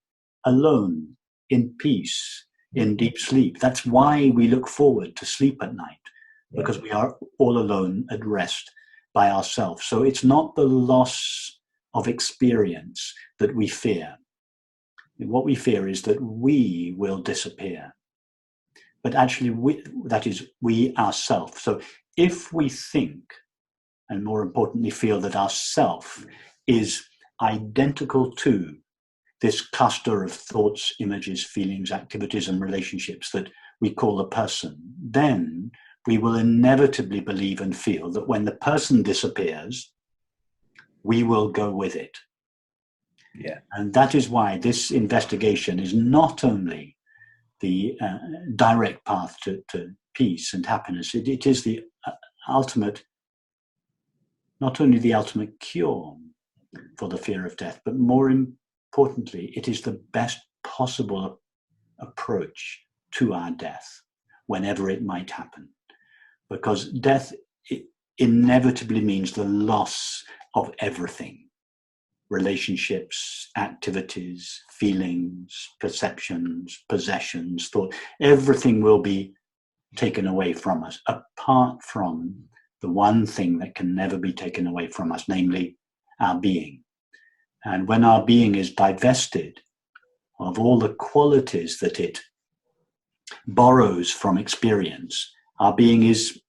alone, in peace, in deep sleep. That's why we look forward to sleep at night, because we are all alone at rest by ourselves. So it's not the loss of experience that we fear. What we fear is that we will disappear. But actually, that is, we ourselves. So if we think, and more importantly, feel that our self is identical to this cluster of thoughts, images, feelings, activities, and relationships that we call a person, then we will inevitably believe and feel that when the person disappears, we will go with it. Yeah. And that is why this investigation is not only the direct path to peace and happiness, it is the ultimate, not only the ultimate cure for the fear of death, but more importantly, it is the best possible approach to our death, whenever it might happen. Because death inevitably means the loss of everything. Relationships, activities, feelings, perceptions, possessions, thought, everything will be taken away from us, apart from the one thing that can never be taken away from us, namely our being. And when our being is divested of all the qualities that it borrows from experience, our being is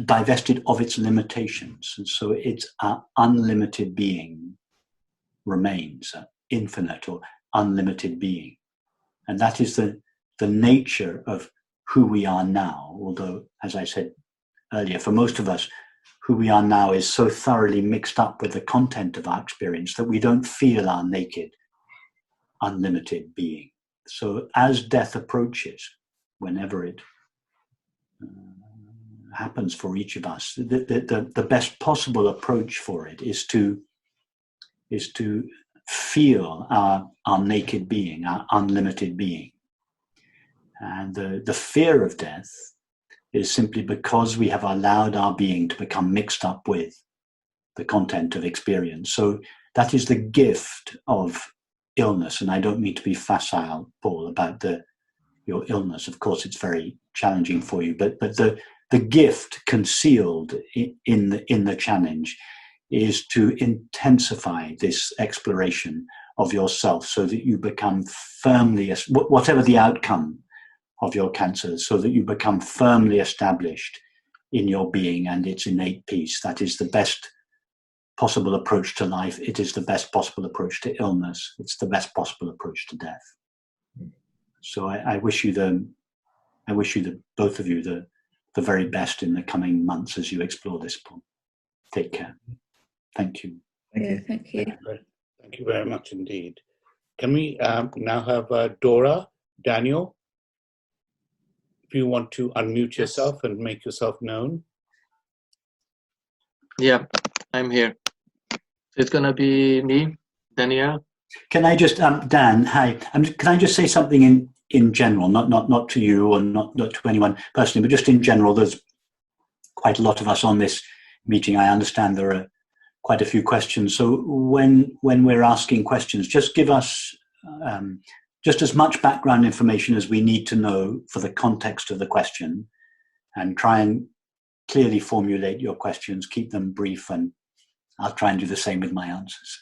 divested of its limitations. And so its unlimited being remains, infinite or unlimited being. And that is the nature of who we are now. Although, as I said earlier, for most of us, who we are now is so thoroughly mixed up with the content of our experience that we don't feel our naked, unlimited being. So as death approaches, whenever it happens for each of us, the best possible approach for it is to feel our naked being, our unlimited being. And the fear of death is simply because we have allowed our being to become mixed up with the content of experience. So that is the gift of illness. And I don't mean to be facile, Paul, about your illness. Of course, it's very challenging for you, but the gift concealed in the challenge is to intensify this exploration of yourself so that you become firmly, whatever the outcome of your cancer, so that you become firmly established in your being and its innate peace. That is the best possible approach to life. It is the best possible approach to illness. It's the best possible approach to death. So I wish you both of you the very best in the coming months as you explore this, Paul. Take care. Thank you. Thank you. Thank you. Thank you very much indeed. Can we now have Dora, Daniel? If you want to unmute yourself and make yourself known. Yeah, I'm here. It's gonna be me, Daniel. Can I just, Dan, hi. Can I just say something in general, not to you or not to anyone personally, but just in general? There's quite a lot of us on this meeting. I understand there are quite a few questions. So when we're asking questions, just give us just as much background information as we need to know for the context of the question, and try and clearly formulate your questions, keep them brief, and I'll try and do the same with my answers.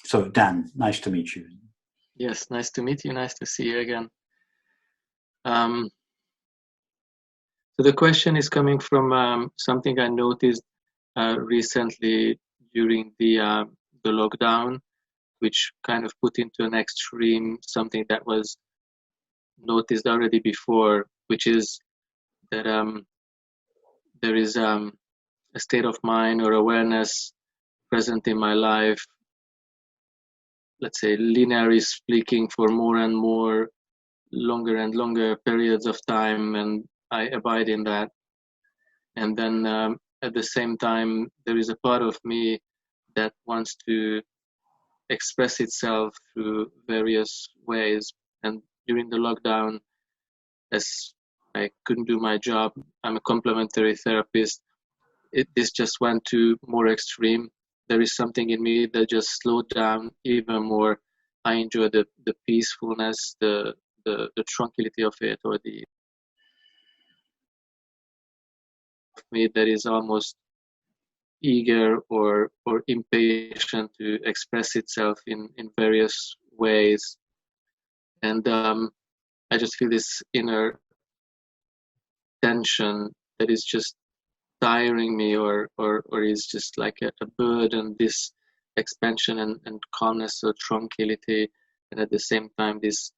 So Dan, nice to meet you. Yes, nice to meet you. Nice to see you again. So the question is coming from something I noticed recently during the lockdown, which kind of put into an extreme something that was noticed already before, which is that there is a state of mind or awareness present in my life, let's say linearly speaking, for more and more, longer and longer periods of time, and I abide in that. And then at the same time, there is a part of me that wants to express itself through various ways. And during the lockdown, as I couldn't do my job. I'm a complementary therapist. This just went to more extreme. There is something in me that just slowed down even more. I enjoy the peacefulness, the tranquility of it, or the me that is almost eager or impatient to express itself in various ways. And I just feel this inner tension that is just tiring me or is just like a burden, this expansion and calmness or tranquility, and at the same time this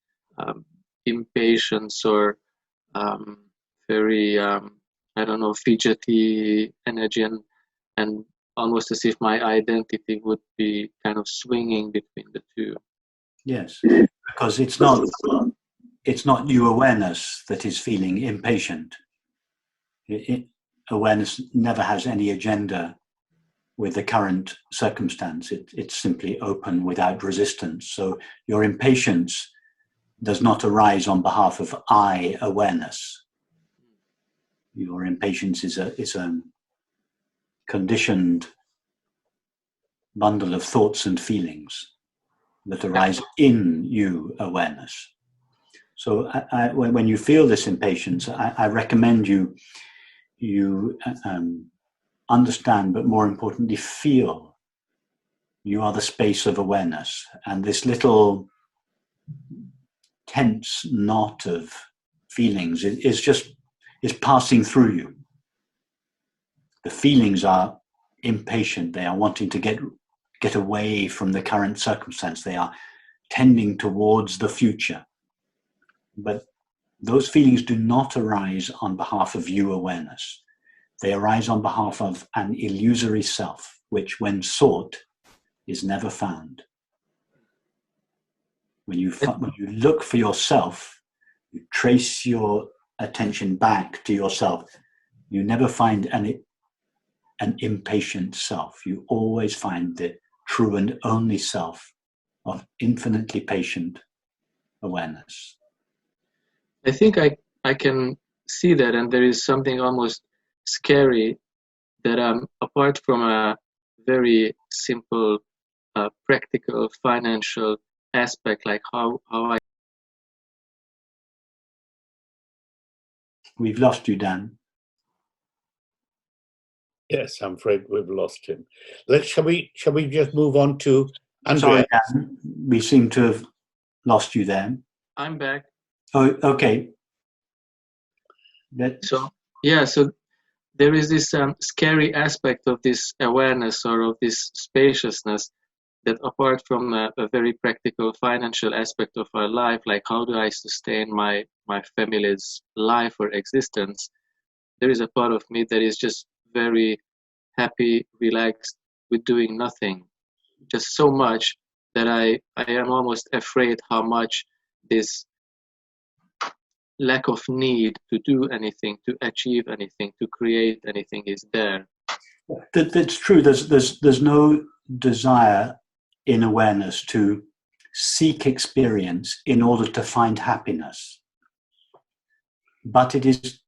impatience or very I don't know, fidgety energy, and almost as if my identity would be kind of swinging between the two. Yes, because it's not you awareness that is feeling impatient. Awareness never has any agenda with the current circumstance. It's simply open without resistance. So your impatience does not arise on behalf of I awareness. Your impatience is a conditioned bundle of thoughts and feelings that arise in you awareness. So when you feel this impatience, I recommend you understand, but more importantly, feel you are the space of awareness. And this little tense knot of feelings is passing through you. The feelings are impatient. They are wanting to get away from the current circumstance. They are tending towards the future. But those feelings do not arise on behalf of you awareness. They arise on behalf of an illusory self, which when sought is never found. When you look for yourself, you trace your attention back to yourself, you never find an impatient self. You always find the true and only self of infinitely patient awareness. I think I can see that, and there is something almost scary that apart from a very simple practical financial aspect, like how I... We've lost you, Dan. Yes, I'm afraid we've lost him. Shall we just move on to Undressed? Sorry, Dan. We seem to have lost you there. I'm back. Oh, okay. So there is this scary aspect of this awareness or of this spaciousness that apart from a very practical financial aspect of our life, like how do I sustain my family's life or existence, there is a part of me that is just very happy, relaxed with doing nothing. Just so much that I am almost afraid how much this lack of need to do anything, to achieve anything, to create anything is there. That's true. There's no desire in awareness to seek experience in order to find happiness. But it is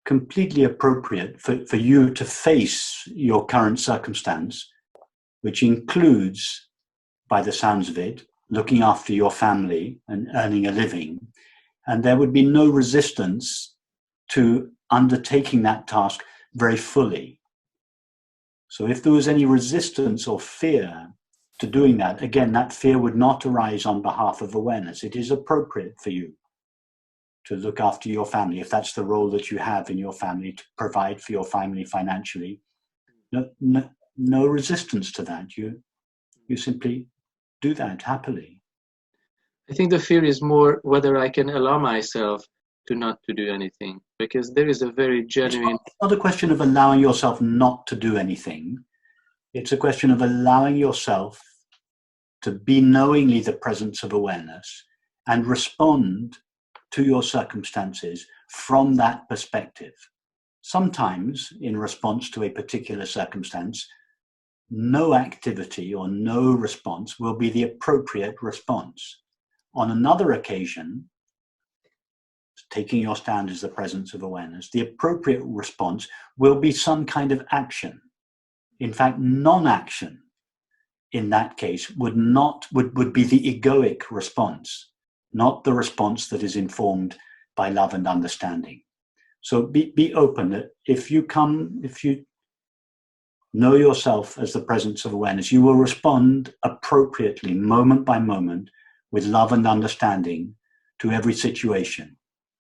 completely appropriate for you to face your current circumstance, which includes, by the sounds of it, looking after your family and earning a living. And there would be no resistance to undertaking that task very fully. So if there was any resistance or fear to doing that, again, that fear would not arise on behalf of awareness. It is appropriate for you to look after your family, if that's the role that you have in your family, to provide for your family financially. No resistance to that. You simply do that happily. I think the fear is more whether I can allow myself to not to do anything, because there is a very genuine... It's not a question of allowing yourself not to do anything. It's a question of allowing yourself to be knowingly the presence of awareness and respond to your circumstances from that perspective. Sometimes, in response to a particular circumstance, no activity or no response will be the appropriate response. On another occasion, taking your stand as the presence of awareness, the appropriate response will be some kind of action. In fact, non-action in that case would be the egoic response, not the response that is informed by love and understanding. So be open that if you know yourself as the presence of awareness, you will respond appropriately, moment by moment, with love and understanding to every situation.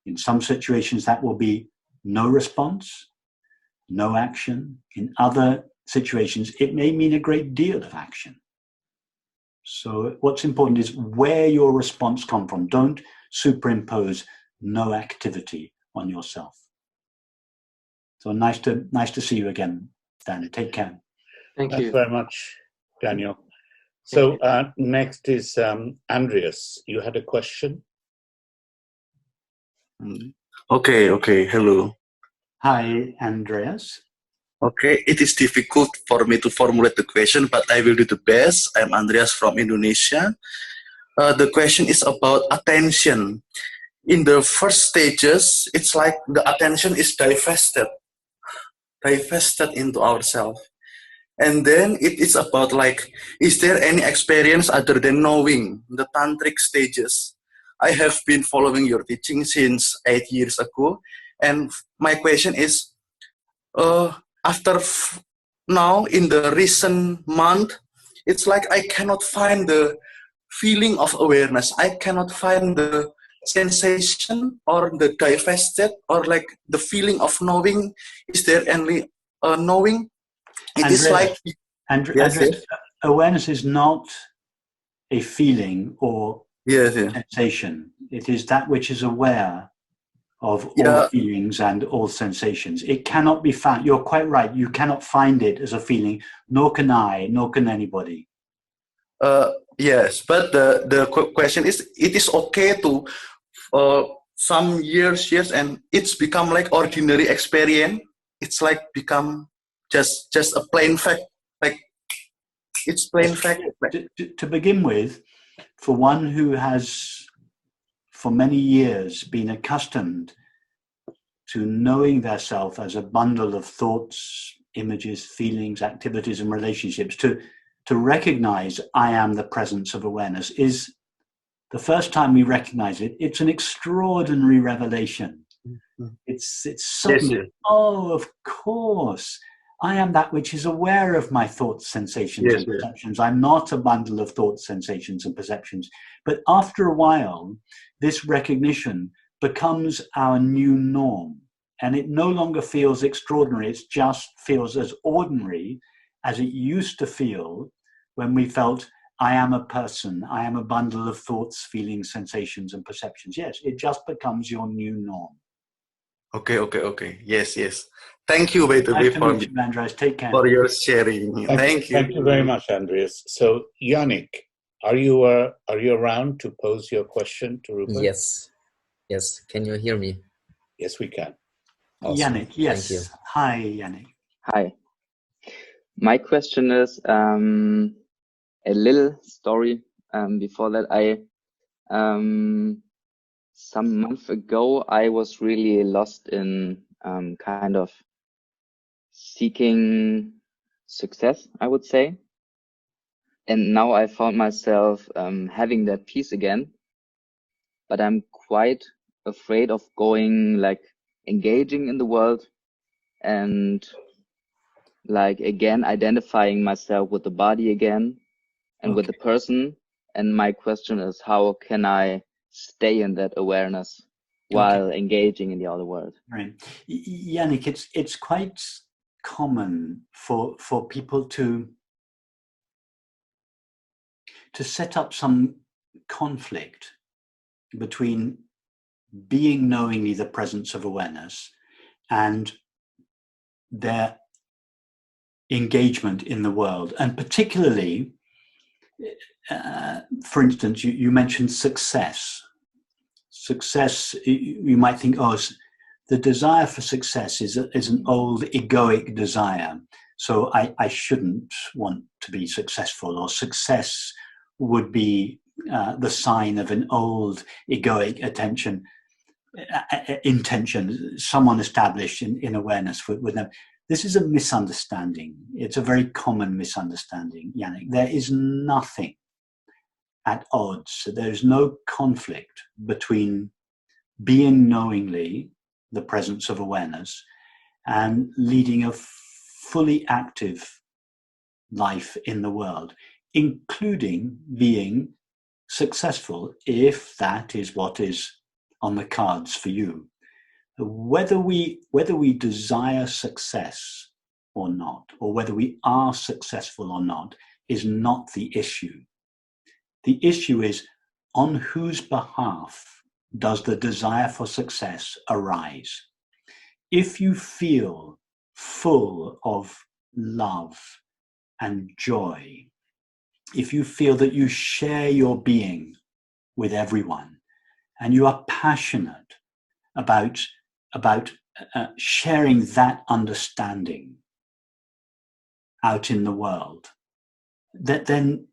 In some situations, that will be no response, no action. In other situations, it may mean a great deal of action. So what's important is where your response comes from. Don't superimpose no activity on yourself. So nice to see you again, Dan. Take care. Thank Thanks you. very much, Daniel. So next is Andreas. You had a question? Okay, hello. Hi, Andreas. Okay, it is difficult for me to formulate the question, but I will do the best. I'm Andreas from Indonesia. The question is about attention. In the first stages, it's like the attention is divested into ourselves. And then it is about like, is there any experience other than knowing, the tantric stages? I have been following your teaching since 8 years ago. And my question is, after now in the recent month, it's like I cannot find the feeling of awareness. I cannot find the sensation or the divested or like the feeling of knowing. Is there any knowing? It Andreas, is like Andreas, awareness is not a feeling or sensation. It is that which is aware of all feelings and all sensations. It cannot be found. You're quite right. You cannot find it as a feeling, nor can I, nor can anybody. Yes, but the question is, it is okay to some years, and it's become like ordinary experience. It's like become just a plain fact. Like it's plain fact. To begin with, for one who has for many years been accustomed to knowing their self as a bundle of thoughts, images, feelings, activities, and relationships, to recognize I am the presence of awareness is the first time we recognize it. It's an extraordinary revelation. It's suddenly, oh, of course, I am that which is aware of my thoughts, sensations, and perceptions. I'm not a bundle of thoughts, sensations, and perceptions. But after a while, this recognition becomes our new norm. And it no longer feels extraordinary. It just feels as ordinary as it used to feel when we felt, I am a person. I am a bundle of thoughts, feelings, sensations, and perceptions. Yes, it just becomes your new norm. Okay. Yes. Thank you, by the way, Andreas. Take care. For your sharing. Thank you. Thank you very much, Andreas. So, Yannick, are you around to pose your question to Rupert? Yes. Can you hear me? Yes, we can. Awesome. Yannick, yes. Thank you. Hi, Yannick. Hi. My question is a little story. Before that, some months ago, I was really lost in kind of seeking success, I would say. And now I found myself having that peace again, but I'm quite afraid of going like engaging in the world and like again identifying myself with the body again and with the person. And my question is, how can I stay in that awareness while engaging in the outer world? Right. Yannick, it's quite common for people to set up some conflict between being knowingly the presence of awareness and their engagement in the world. And particularly, for instance, you mentioned success. Success, you might think, the desire for success is an old egoic desire. So I shouldn't want to be successful, or success would be the sign of an old egoic attention. intention, someone established in awareness with them. This is a misunderstanding. It's a very common misunderstanding, Yannick. There is nothing at odds. There is no conflict between being knowingly the presence of awareness and leading a fully active life in the world, including being successful, if that is what is on the cards for you. Whether we desire success or not, or whether we are successful or not, is not the issue. The issue is on whose behalf does the desire for success arise? If you feel full of love and joy, if you feel that you share your being with everyone and you are passionate about sharing that understanding out in the world, then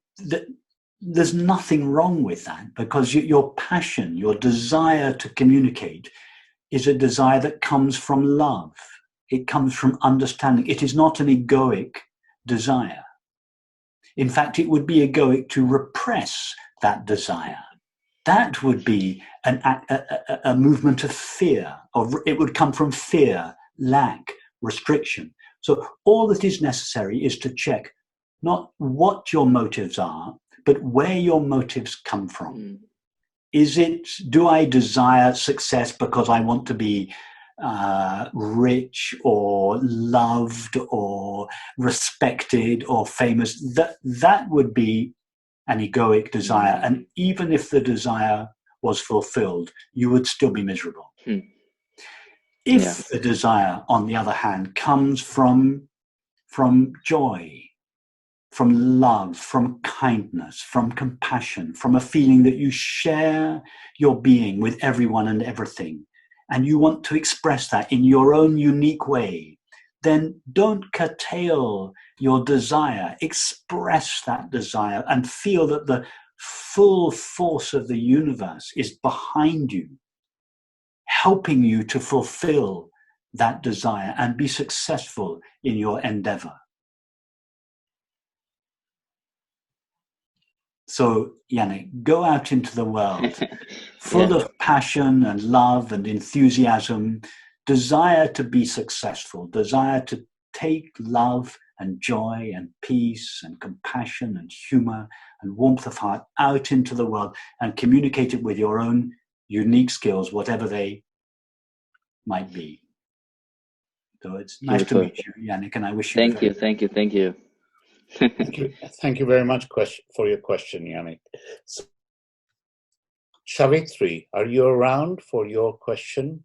there's nothing wrong with that, because your passion, your desire to communicate is a desire that comes from love. It comes from understanding. It is not an egoic desire. In fact, it would be egoic to repress that desire. That would be a movement of fear. It would come from fear, lack, restriction. So all that is necessary is to check not what your motives are, but where your motives come from. Do I desire success because I want to be rich or loved or respected or famous? That would be an egoic desire. And even if the desire was fulfilled, you would still be miserable. If the desire, on the other hand, comes from joy, from love, from kindness, from compassion, from a feeling that you share your being with everyone and everything, and you want to express that in your own unique way, then don't curtail your desire. Express that desire and feel that the full force of the universe is behind you, helping you to fulfill that desire and be successful in your endeavor. So, Yannick, go out into the world full of passion and love and enthusiasm, desire to be successful, desire to take love and joy and peace and compassion and humor and warmth of heart out into the world and communicate it with your own unique skills, whatever they might be. So it's nice to meet you, Yannick, and I wish you Thank you. Thank you very much for your question, Yannick. So, Savitri, are you around for your question?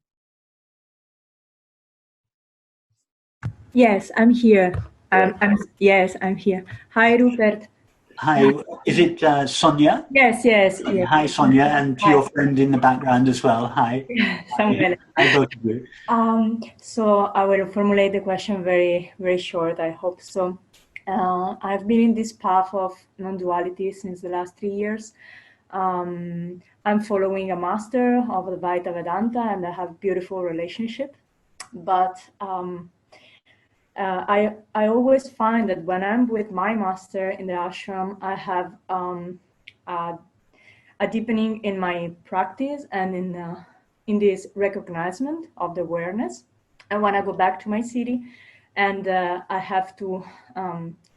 Yes, I'm here. Yes, I'm here. Hi, Rupert. Hi, is it Sonia? Yes. Hi, Sonia, and to your friend in the background as well. Hi. Samuel. Hi, both of you. So I will formulate the question very, very short, I hope so. I've been in this path of non-duality since the last 3 years. I'm following a master of Advaita Vedanta, and I have a beautiful relationship. But I always find that when I'm with my master in the ashram, I have a deepening in my practice and in this recognition of the awareness. And when I go back to my city and I have to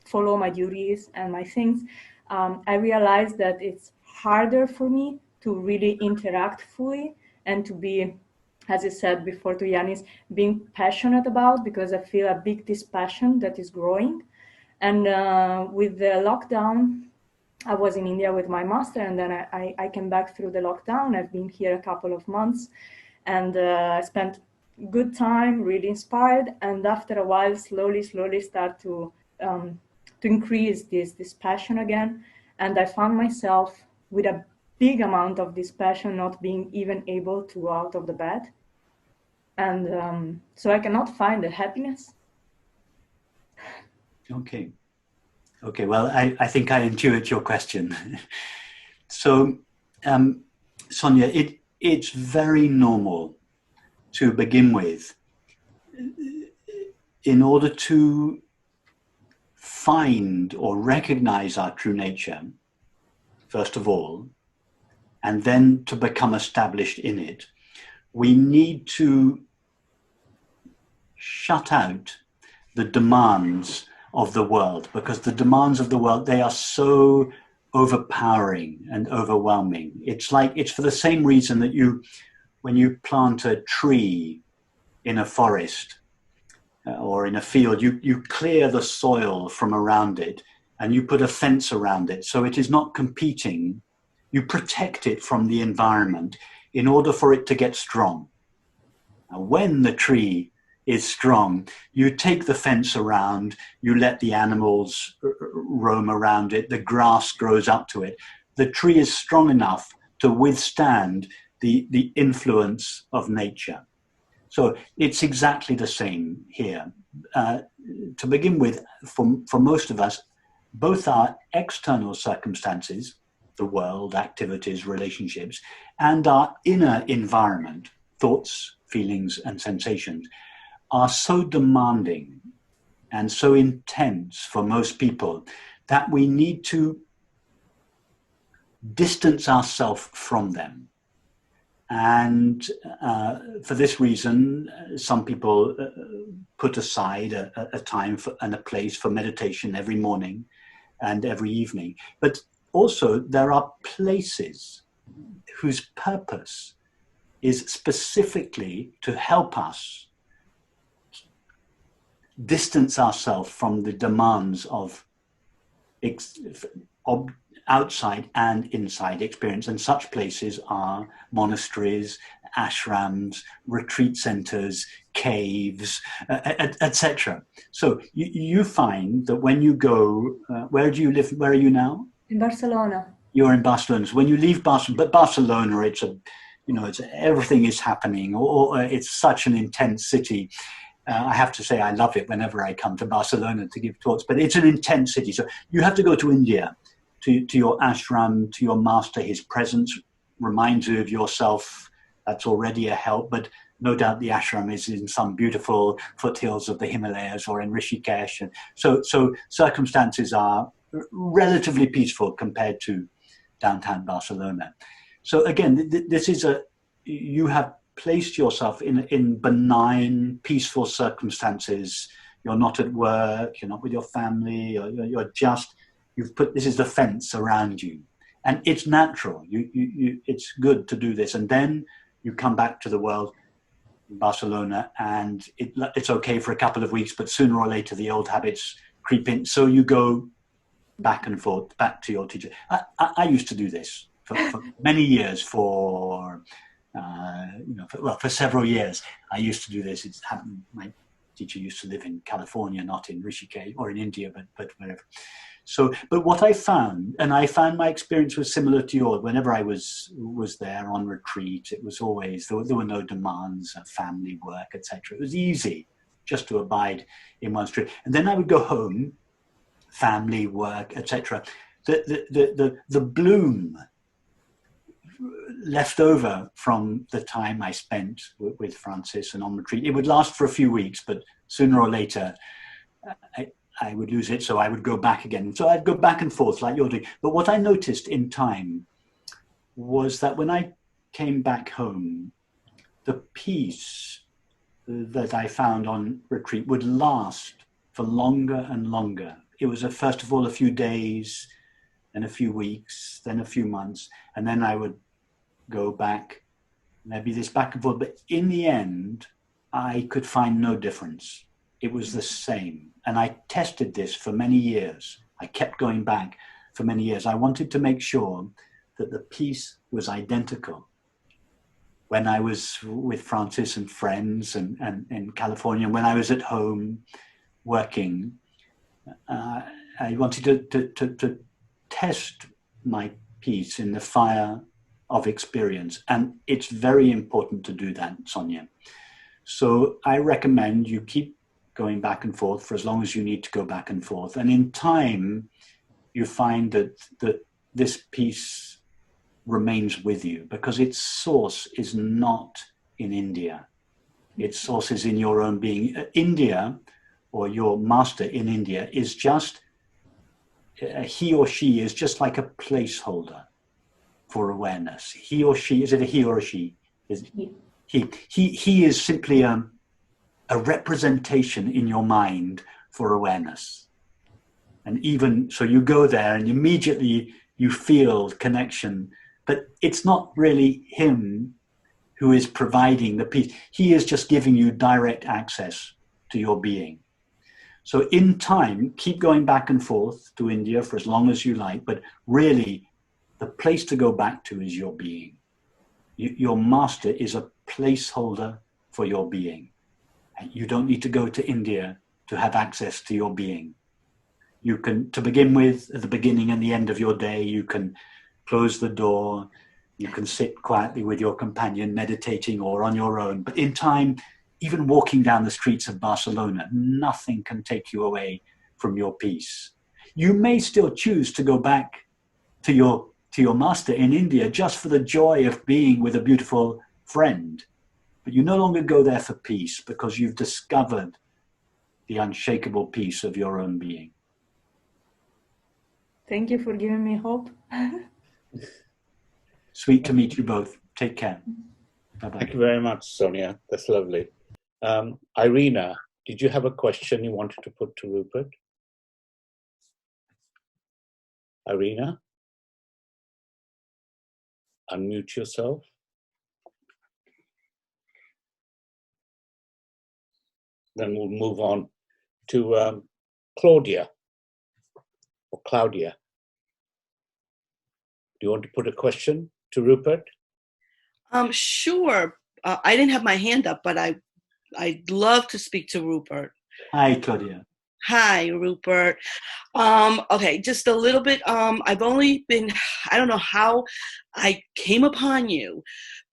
follow my duties and my things, I realize that it's harder for me to really interact fully and to be, as I said before to Yanis, being passionate about, because I feel a big dispassion that is growing. And with the lockdown, I was in India with my master, and then I came back through the lockdown. I've been here a couple of months, and I spent good time, really inspired. And after a while, slowly start to increase this passion again. And I found myself with a big amount of this passion, not being even able to go out of the bed. And so I cannot find the happiness. Okay, well, I think I intuit your question. So, Sonia, it's very normal to begin with, in order to find or recognize our true nature, first of all, and then to become established in it, we need to shut out the demands of the world, because the demands of the world, they are so overpowering and overwhelming. It's for the same reason that when you plant a tree in a forest or in a field, you clear the soil from around it and you put a fence around it so it is not competing. You protect it from the environment in order for it to get strong. Now, when the tree is strong, you take the fence around, you let the animals roam around it, the grass grows up to it. The tree is strong enough to withstand the influence of nature. So it's exactly the same here. To begin with, for most of us, both our external circumstances, the world, activities, relationships, and our inner environment, thoughts, feelings, and sensations, are so demanding and so intense for most people that we need to distance ourselves from them. And for this reason, some people put aside a time and a place for meditation every morning and every evening. But also there are places whose purpose is specifically to help us distance ourselves from the demands of outside and inside experience. And such places are monasteries, ashrams, retreat centers, caves, etc. So you find that when you go, where do you live? Where are you now? In Barcelona. You're in Barcelona. So when you leave Barcelona, but Barcelona, it's everything is happening, or it's such an intense city. I have to say I love it whenever I come to Barcelona to give talks, but it's an intense city. So you have to go to India, to your ashram, to your master. His presence reminds you of yourself. That's already a help, but no doubt the ashram is in some beautiful foothills of the Himalayas or in Rishikesh. And so circumstances are relatively peaceful compared to downtown Barcelona. So again, this is you have placed yourself in benign, peaceful circumstances. You're not at work, you're not with your family, you've put, this is the fence around you. And it's natural, it's good to do this. And then you come back to the world in Barcelona and it's okay for a couple of weeks, but sooner or later the old habits creep in. So you go back and forth, back to your teacher. I used to do this for many years, for several years. I used to do this. It's happened. My teacher used to live in California, not in Rishikesh or in India, but wherever. So, but what I found, and I found my experience was similar to yours. Whenever I was there on retreat, it was always, there were no demands of family, work, etc. It was easy just to abide in one street. And then I would go home, family, work, etc. The bloom left over from the time I spent with Francis and on retreat, it would last for a few weeks, but sooner or later I would lose it, so I would go back again. So I'd go back and forth like you're doing. But what I noticed in time was that when I came back home, the peace that I found on retreat would last for longer and longer. It was first of all a few days, then a few weeks, then a few months, and then I would go back, maybe this back and forth. But in the end, I could find no difference. It was the same. And I tested this for many years. I kept going back for many years. I wanted to make sure that the peace was identical. When I was with Francis and friends and in California, when I was at home working, I wanted to test my peace in the fire of experience. And it's very important to do that, Sonia. So I recommend you keep going back and forth for as long as you need to go back and forth. And in time, you find that this peace remains with you, because its source is not in India. Its source is in your own being. India, or your master in India, is just, he or she is just like a placeholder for awareness. He or she, is it a he or a she? He is simply a representation in your mind for awareness. And even so, you go there and immediately you feel connection, but it's not really him who is providing the peace. He is just giving you direct access to your being. So in time, keep going back and forth to India for as long as you like, but really the place to go back to is your being. Your master is a placeholder for your being. You don't need to go to India to have access to your being. You can, to begin with, at the beginning and the end of your day, you can close the door, you can sit quietly with your companion, meditating or on your own. But in time, even walking down the streets of Barcelona, nothing can take you away from your peace. You may still choose to go back to your master in India just for the joy of being with a beautiful friend. But you no longer go there for peace because you've discovered the unshakable peace of your own being. Thank you for giving me hope. Sweet to meet you both. Take care. Bye-bye. Thank you very much, Sonia. That's lovely. Irina, did you have a question you wanted to put to Rupert? Irina? Unmute yourself. Then we'll move on to Claudia or Claudia. Do you want to put a question to Rupert? Sure. I didn't have my hand up, but I'd love to speak to Rupert. Hi, Claudia. Hi, Rupert. Okay, just a little bit. I've only been, I don't know how I came upon you,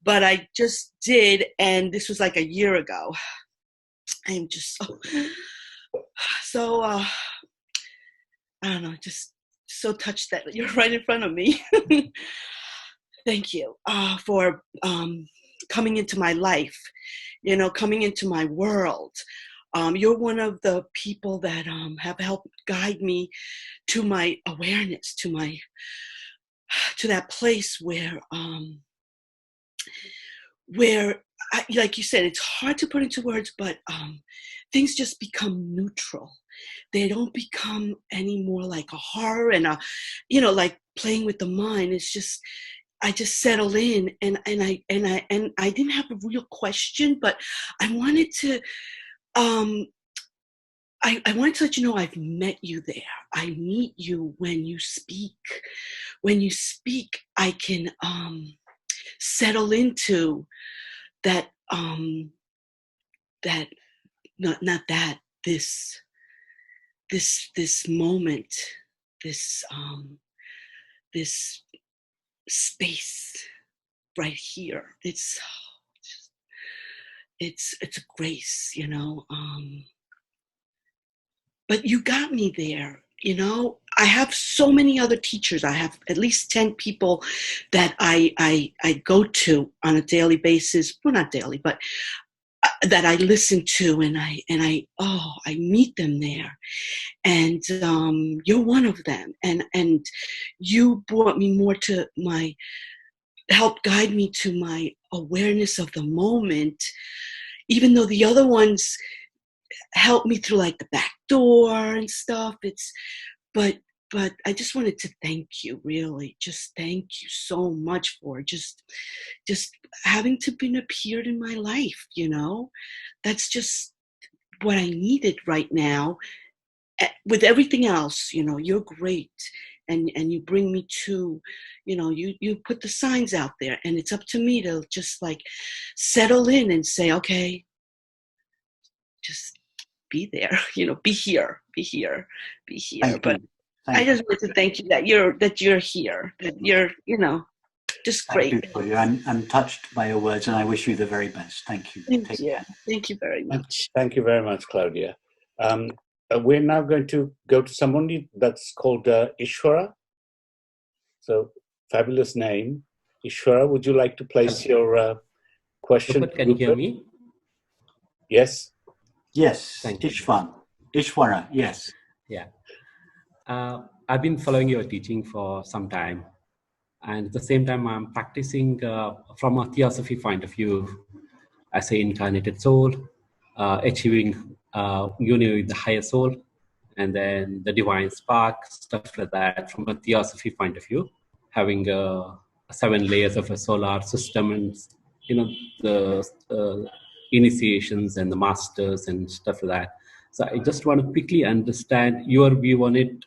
but I just did, and this was like a year ago. I'm just so I don't know, just so touched that you're right in front of me. Thank you for coming into my life, coming into my world. You're one of the people that have helped guide me to my awareness, to that place where like you said, it's hard to put into words, but things just become neutral. They don't become any more like a horror and like playing with the mind. It's just, I just settled in, and I didn't have a real question, but I wanted to, I wanted to let you know I've met you there. I meet you when you speak. When you speak, I can settle into that this moment, this space right here. It's a grace, but you got me there. I have so many other teachers. I have at least 10 people that I go to on a daily basis. Well, not daily, but that I listen to, and I meet them there. And you're one of them. And you brought me more to helped guide me to my awareness of the moment, even though the other ones helped me through like the back door and stuff. But I just wanted to thank you, really. Just thank you so much for just having to be appeared in my life, That's just what I needed right now. With everything else, you're great. And you bring me to, you put the signs out there, and it's up to me to just like settle in and say, okay, just be there, be here. But I just want to thank you that you're here, that you're, just great. Thank you, Claudia. I'm touched by your words, and I wish you the very best. Thank you. Thank you very much. Thank you very much, Claudia. We're now going to go to someone that's called Ishwara. So, fabulous name. Ishwara, would you like to place your question? Rupert, can you hear me? Yes. Yes, Thank you. Ishwara, yes. Yeah. I've been following your teaching for some time. And at the same time, I'm practicing from a theosophy point of view as an incarnated soul, achieving union with the higher soul, and then the divine spark, stuff like that from a theosophy point of view, having 7 layers of a solar system and, the initiations and the masters and stuff like that. So I just want to quickly understand your view on it.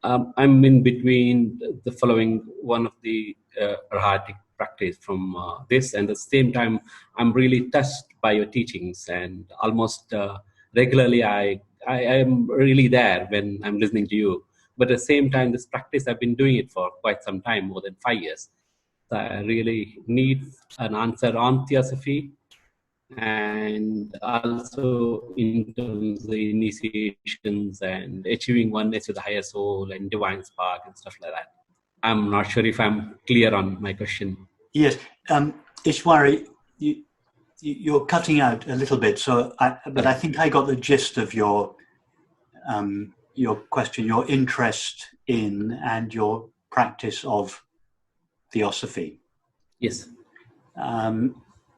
I'm in between the following one of the Arhatic practice from this, and at the same time, I'm really touched by your teachings, and almost regularly I am really there when I'm listening to you. But at the same time, this practice, I've been doing it for quite some time, more than 5 years. So I really need an answer on theosophy, and also in terms of the initiations and achieving oneness with the higher soul and divine spark and stuff like that. I'm not sure if I'm clear on my question. Yes, Ishwari, you're cutting out a little bit, but I think I got the gist of your question, your interest in and your practice of theosophy. Yes.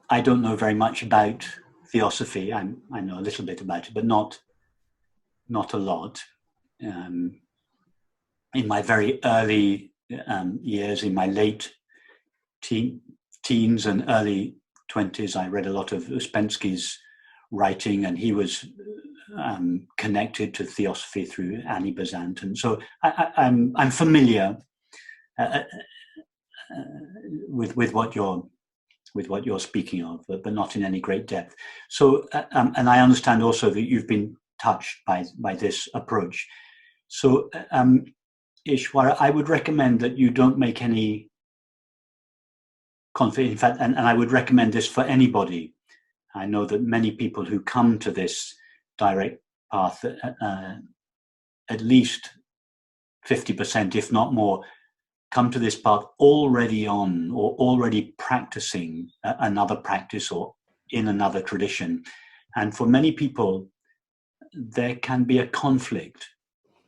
I don't know very much about theosophy. I know a little bit about it, but not a lot. In my very early years, in my late teens and early 20s, I read a lot of Ouspensky's writing, and he was connected to theosophy through Annie Besant, and so I'm familiar with what you're speaking of, but not in any great depth. So, and I understand also that you've been touched by this approach. So, Ishwara, I would recommend that you don't make any conflict. In fact, and I would recommend this for anybody. I know that many people who come to this direct path, at least 50%, if not more, come to this path already on or already practicing another practice or in another tradition. And for many people, there can be a conflict,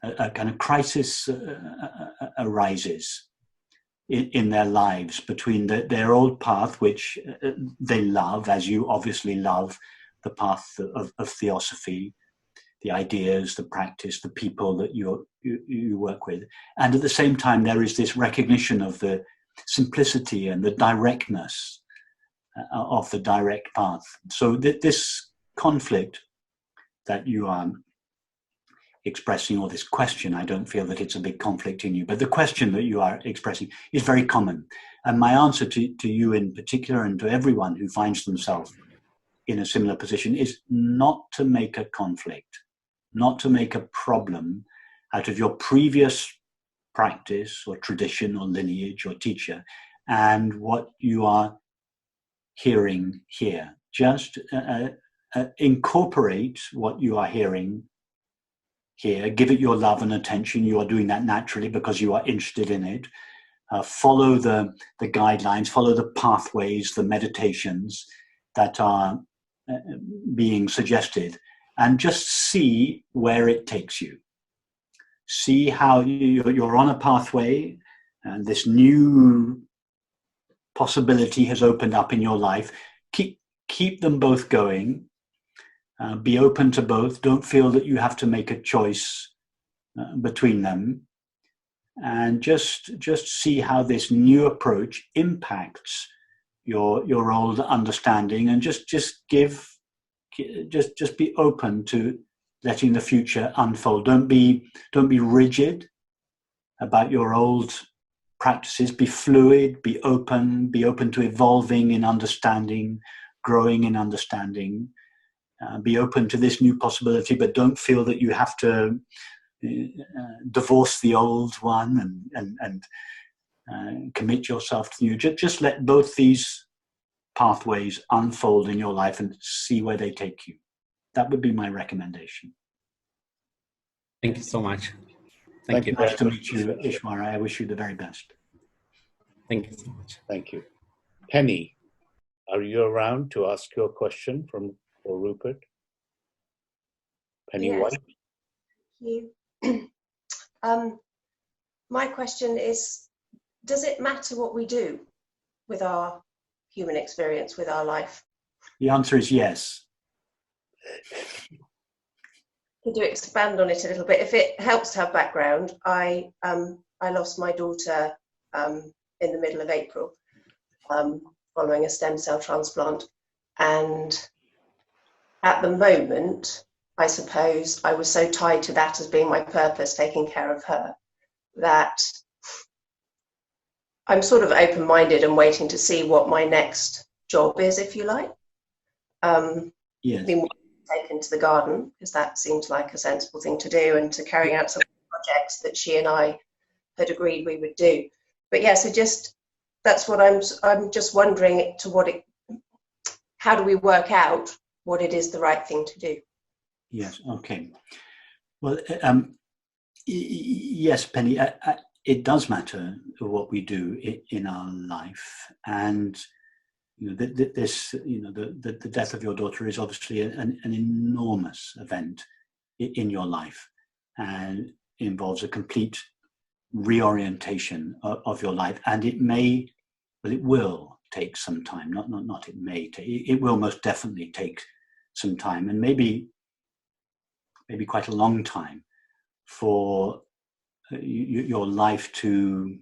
a kind of crisis arises in their lives between their old path, which they love, as you obviously love the path of theosophy, the ideas, the practice, the people that you work with. And at the same time, there is this recognition of the simplicity and the directness of the direct path. So this conflict that you are expressing, or this question, I don't feel that it's a big conflict in you, but the question that you are expressing is very common. And my answer to you in particular, and to everyone who finds themselves in a similar position, is not to make a conflict, not to make a problem out of your previous practice or tradition or lineage or teacher and what you are hearing here. Just incorporate what you are hearing here, give it your love and attention. You are doing that naturally because you are interested in it. Follow the guidelines, follow the pathways, the meditations that are being suggested, and just see where it takes you. See how you're on a pathway, and this new possibility has opened up in your life. Keep them both going. Be open to both. Don't feel that you have to make a choice between them, and just see how this new approach impacts your old understanding, and just be open to letting the future unfold. Don't be rigid about your old practices. Be fluid, be open to evolving in understanding, growing in understanding. Be open to this new possibility, but don't feel that you have to divorce the old one and commit yourself to the new. Just let both these pathways unfold in your life and see where they take you. That would be my recommendation. Thank you so much. Thank you. Nice to meet you, Ishwara. I wish you the very best. Thank you so much. Thank you. Penny, are you around to ask your question for Rupert? Penny Yes. White? Thank you. My question is, does it matter what we do with our human experience, with our life? The answer is yes. Could you expand on it a little bit? If it helps to have background, I lost my daughter in the middle of April following a stem cell transplant, and at the moment, I suppose I was so tied to that as being my purpose, taking care of her, that I'm sort of open-minded and waiting to see what my next job is, if you like. Yes. Been taken to the garden because that seemed like a sensible thing to do, and to carrying out some projects that she and I had agreed we would do. But yeah, so just that's what I'm just wondering how do we work out what it is the right thing to do? Yes. Okay. Well, yes, Penny. It does matter what we do in our life, and the death of your daughter is obviously an enormous event in your life, and involves a complete reorientation of your life, and it will take some time. It will most definitely take some time, and maybe quite a long time for your life to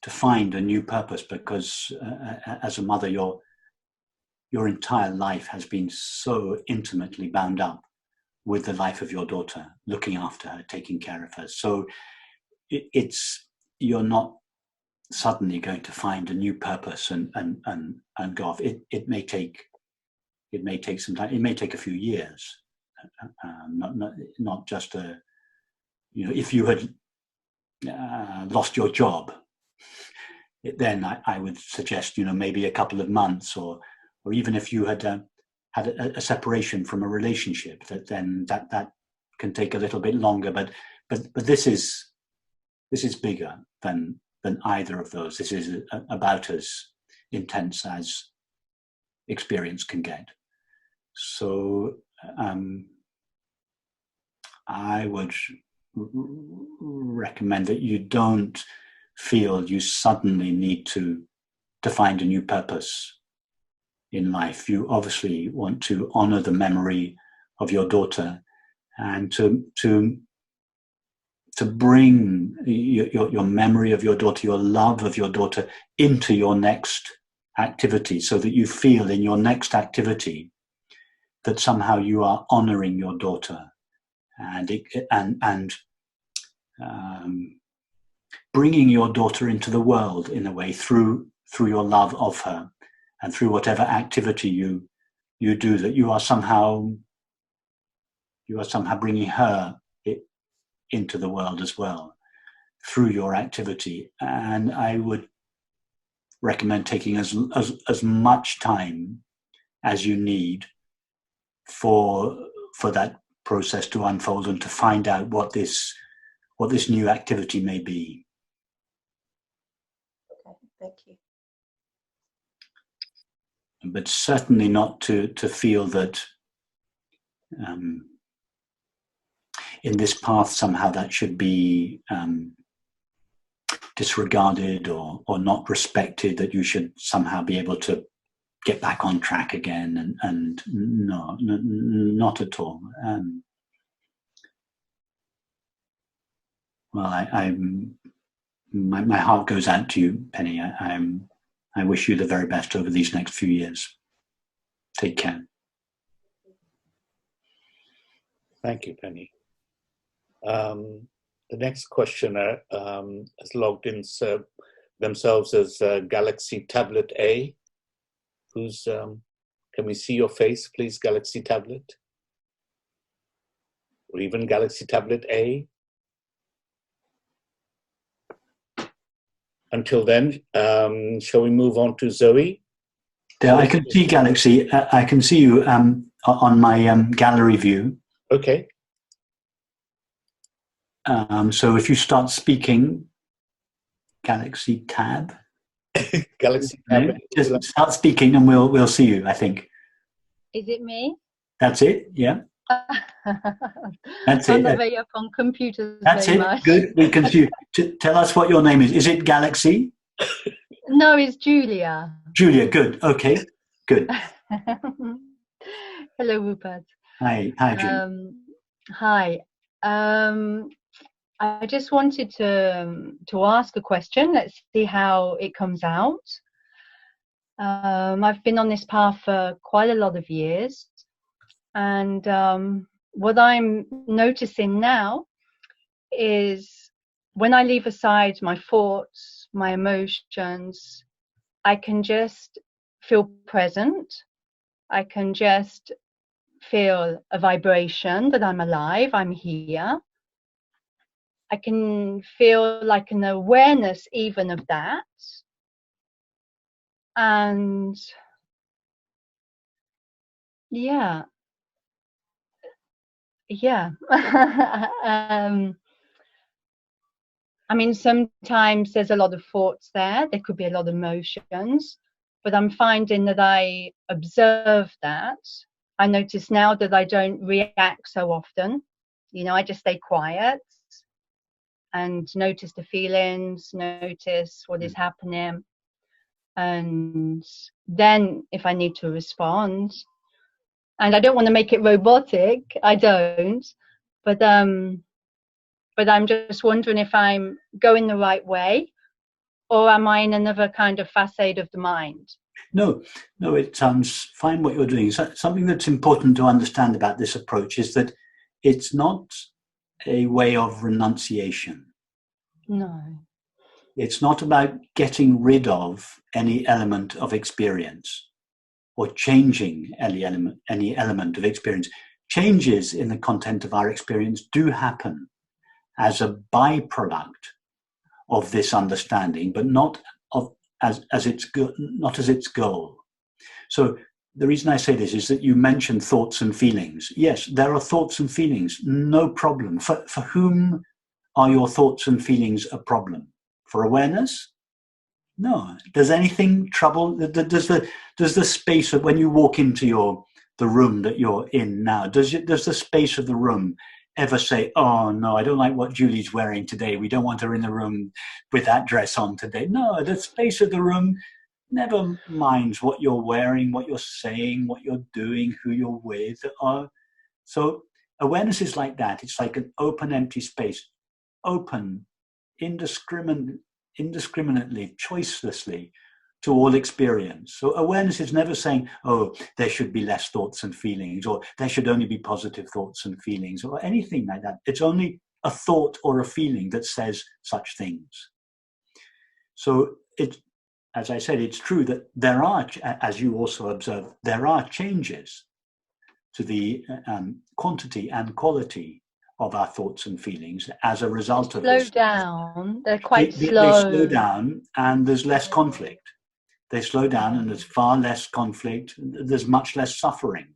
find a new purpose, because as a mother, your entire life has been so intimately bound up with the life of your daughter, looking after her, taking care of her. So you're not suddenly going to find a new purpose and go off. It may take some time. It may take a few years. Not just if you had lost your job, then I would suggest maybe a couple of months, or even if you had had a separation from a relationship, that can take a little bit longer. But this is bigger than either of those. This is about as intense as experience can get. So I would recommend that you don't feel you suddenly need to find a new purpose in life. You obviously want to honor the memory of your daughter, and to bring your memory of your daughter, your love of your daughter, into your next activity, so that you feel in your next activity that somehow you are honoring your daughter, and bringing your daughter into the world in a way through your love of her, and through whatever activity you do, that you are somehow bringing her into the world as well through your activity. And I would recommend taking as much time as you need for that process to unfold, and to find out what this new activity may be. Okay, thank you. But certainly not to feel that in this path somehow that should be disregarded or not respected, that you should somehow be able to get back on track again, and no, not at all. Well, my heart goes out to you, Penny. I wish you the very best over these next few years. Take care. Thank you, Penny. The next questioner has logged in themselves as Galaxy Tablet A. Can we see your face, please, Galaxy Tablet? Or even Galaxy Tablet A? Until then, shall we move on to Zoe? Yeah, I can see Galaxy. I can see you on my gallery view. Okay. So if you start speaking, Galaxy Tab. Galaxy. Just start speaking and we'll see you, I think. Is it me? That's it, yeah. That's I'm it. not very up on computers That's very it. much. Good. We can see you. Tell us what your name is. Is it Galaxy? No, it's Julia. Julia, good. Okay, good. Hello, Rupert. Hi, Julia. Hi. I just wanted to ask a question. Let's see how it comes out. I've been on this path for quite a lot of years, and what I'm noticing now is when I leave aside my thoughts, my emotions, I can just feel present. I can just feel a vibration that I'm alive, I'm here. I can feel like an awareness even of that. And yeah. I mean, sometimes there's a lot of thoughts there. There could be a lot of emotions, but I'm finding that I observe that. I notice now that I don't react so often. You know, I just stay quiet and notice the feelings, notice what is happening. And then if I need to respond, and I don't want to make it robotic, I don't, but I'm just wondering if I'm going the right way, or am I in another kind of facade of the mind? No, it sounds fine what you're doing. So, something that's important to understand about this approach is that it's not a way of renunciation. No. It's not about getting rid of any element of experience or changing any element of experience. Changes in the content of our experience do happen as a byproduct of this understanding, but not as its goal. So the reason I say this is that you mentioned thoughts and feelings. Yes, there are thoughts and feelings, no problem. For whom are your thoughts and feelings a problem? For awareness? No. Does anything trouble? Does the space of when you walk into the room that you're in now, does the space of the room ever say, oh no, I don't like what Julie's wearing today, we don't want her in the room with that dress on today? No, the space of the room never minds what you're wearing, what you're saying, what you're doing, who you're with. So awareness is like that. It's like an open, empty space, open, indiscriminately, choicelessly to all experience. So awareness is never saying, oh, there should be less thoughts and feelings, or there should only be positive thoughts and feelings, or anything like that. It's only a thought or a feeling that says such things. So as I said, it's true that there are, as you also observe, there are changes to the quantity and quality of our thoughts and feelings as a result of this. Slow down. They're quite They slow. slow down, and there's less conflict. They slow down, and there's far less conflict. There's much less suffering.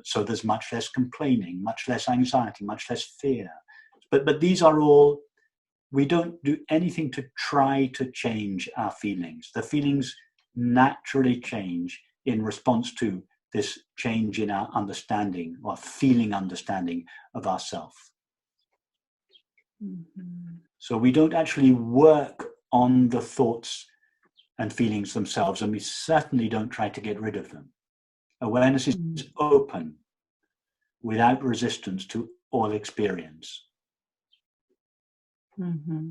So there's much less complaining, much less anxiety, much less fear. But these are all, we don't do anything to try to change our feelings. The feelings naturally change in response to this change in our understanding or feeling understanding of ourself. Mm-hmm. So we don't actually work on the thoughts and feelings themselves, and we certainly don't try to get rid of them. Awareness is open, without resistance to all experience. Mm-hmm.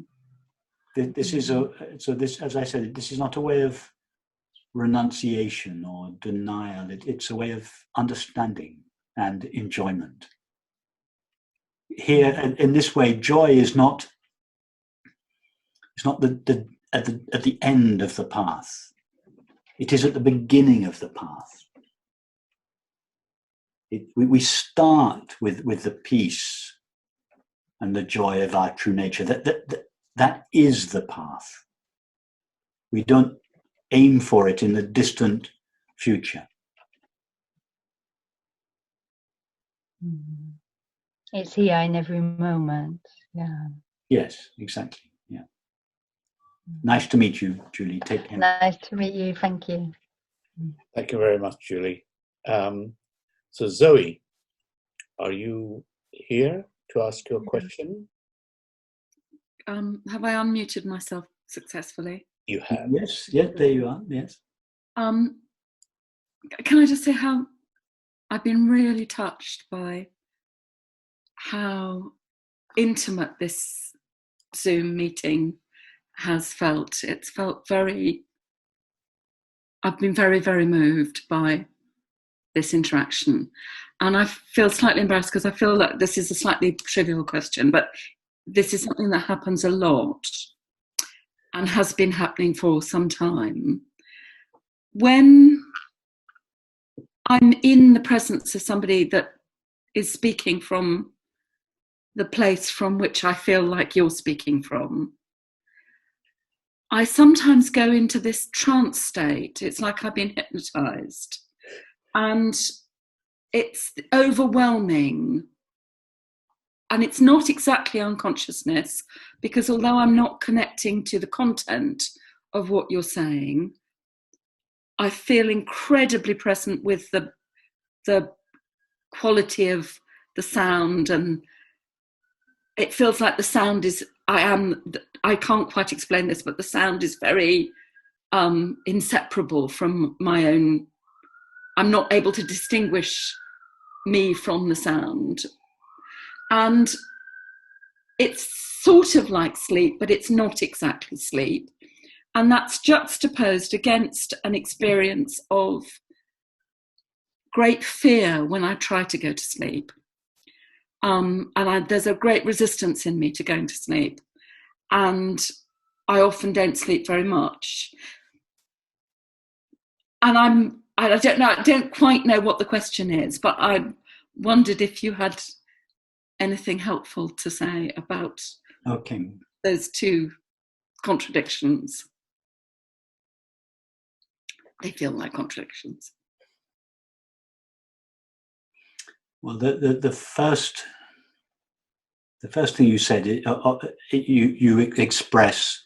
This is as I said, this is not a way of renunciation or denial. It's a way of understanding and enjoyment. Here, in this way, joy is not. It's not at the end of the path. It is at the beginning of the path. We start with the peace and the joy of our true nature. That is the path. We don't aim for it in the distant future. It's here in every moment. Yeah. Yes, exactly. Yeah. Nice to meet you, Julie. Take care. Nice to meet you. Thank you. Thank you very much, Julie. So Zoe, are you here to ask your question? Have I unmuted myself successfully? You have. Yes, there you are. Yes. Can I just say how I've been really touched by how intimate this Zoom meeting has felt. It's felt I've been very, very moved by this interaction. And I feel slightly embarrassed because I feel that this is a slightly trivial question, but this is something that happens a lot and has been happening for some time. When I'm in the presence of somebody that is speaking from the place from which I feel like you're speaking from, I sometimes go into this trance state. It's like I've been hypnotized. And it's overwhelming. And it's not exactly unconsciousness, because although I'm not connecting to the content of what you're saying, I feel incredibly present with the quality of the sound, and it feels like the sound is, I can't quite explain this, but the sound is very inseparable from my own. I'm not able to distinguish me from the sound. And it's sort of like sleep, but it's not exactly sleep. And that's juxtaposed against an experience of great fear when I try to go to sleep. There's a great resistance in me to going to sleep. And I often don't sleep very much. And I don't know, I don't quite know what the question is, but I wondered if you had anything helpful to say about those two contradictions. They feel like contradictions. Well, the first thing you said, you express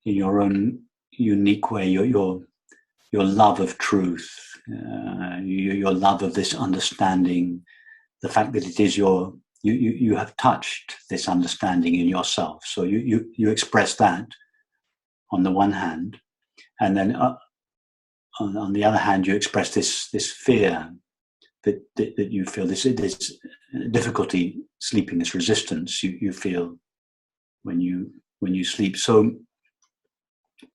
in your own unique way your love of truth, your love of this understanding, the fact that it is you have touched this understanding in yourself. So you express that on the one hand, and then on the other hand, you express this fear that you feel, this difficulty sleeping, this resistance you feel when you sleep. So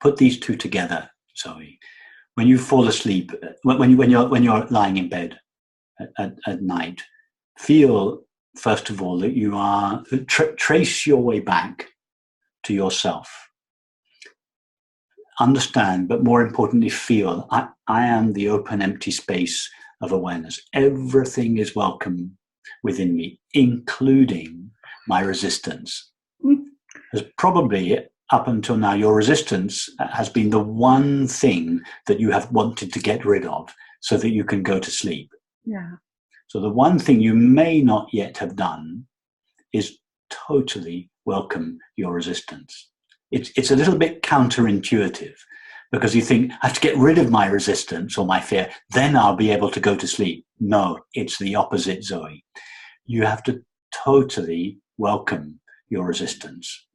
put these two together, Zoe. When you fall asleep, when you're lying in bed at night, feel first of all that you are trace your way back to yourself. Understand, but more importantly, feel I am the open, empty space of awareness. Everything is welcome within me, including my resistance. Because probably up until now, your resistance has been the one thing that you have wanted to get rid of so that you can go to sleep. Yeah. So the one thing you may not yet have done is totally welcome your resistance. It's a little bit counterintuitive, because you think, I have to get rid of my resistance or my fear, then I'll be able to go to sleep. No, it's the opposite, Zoe. You have to totally welcome your resistance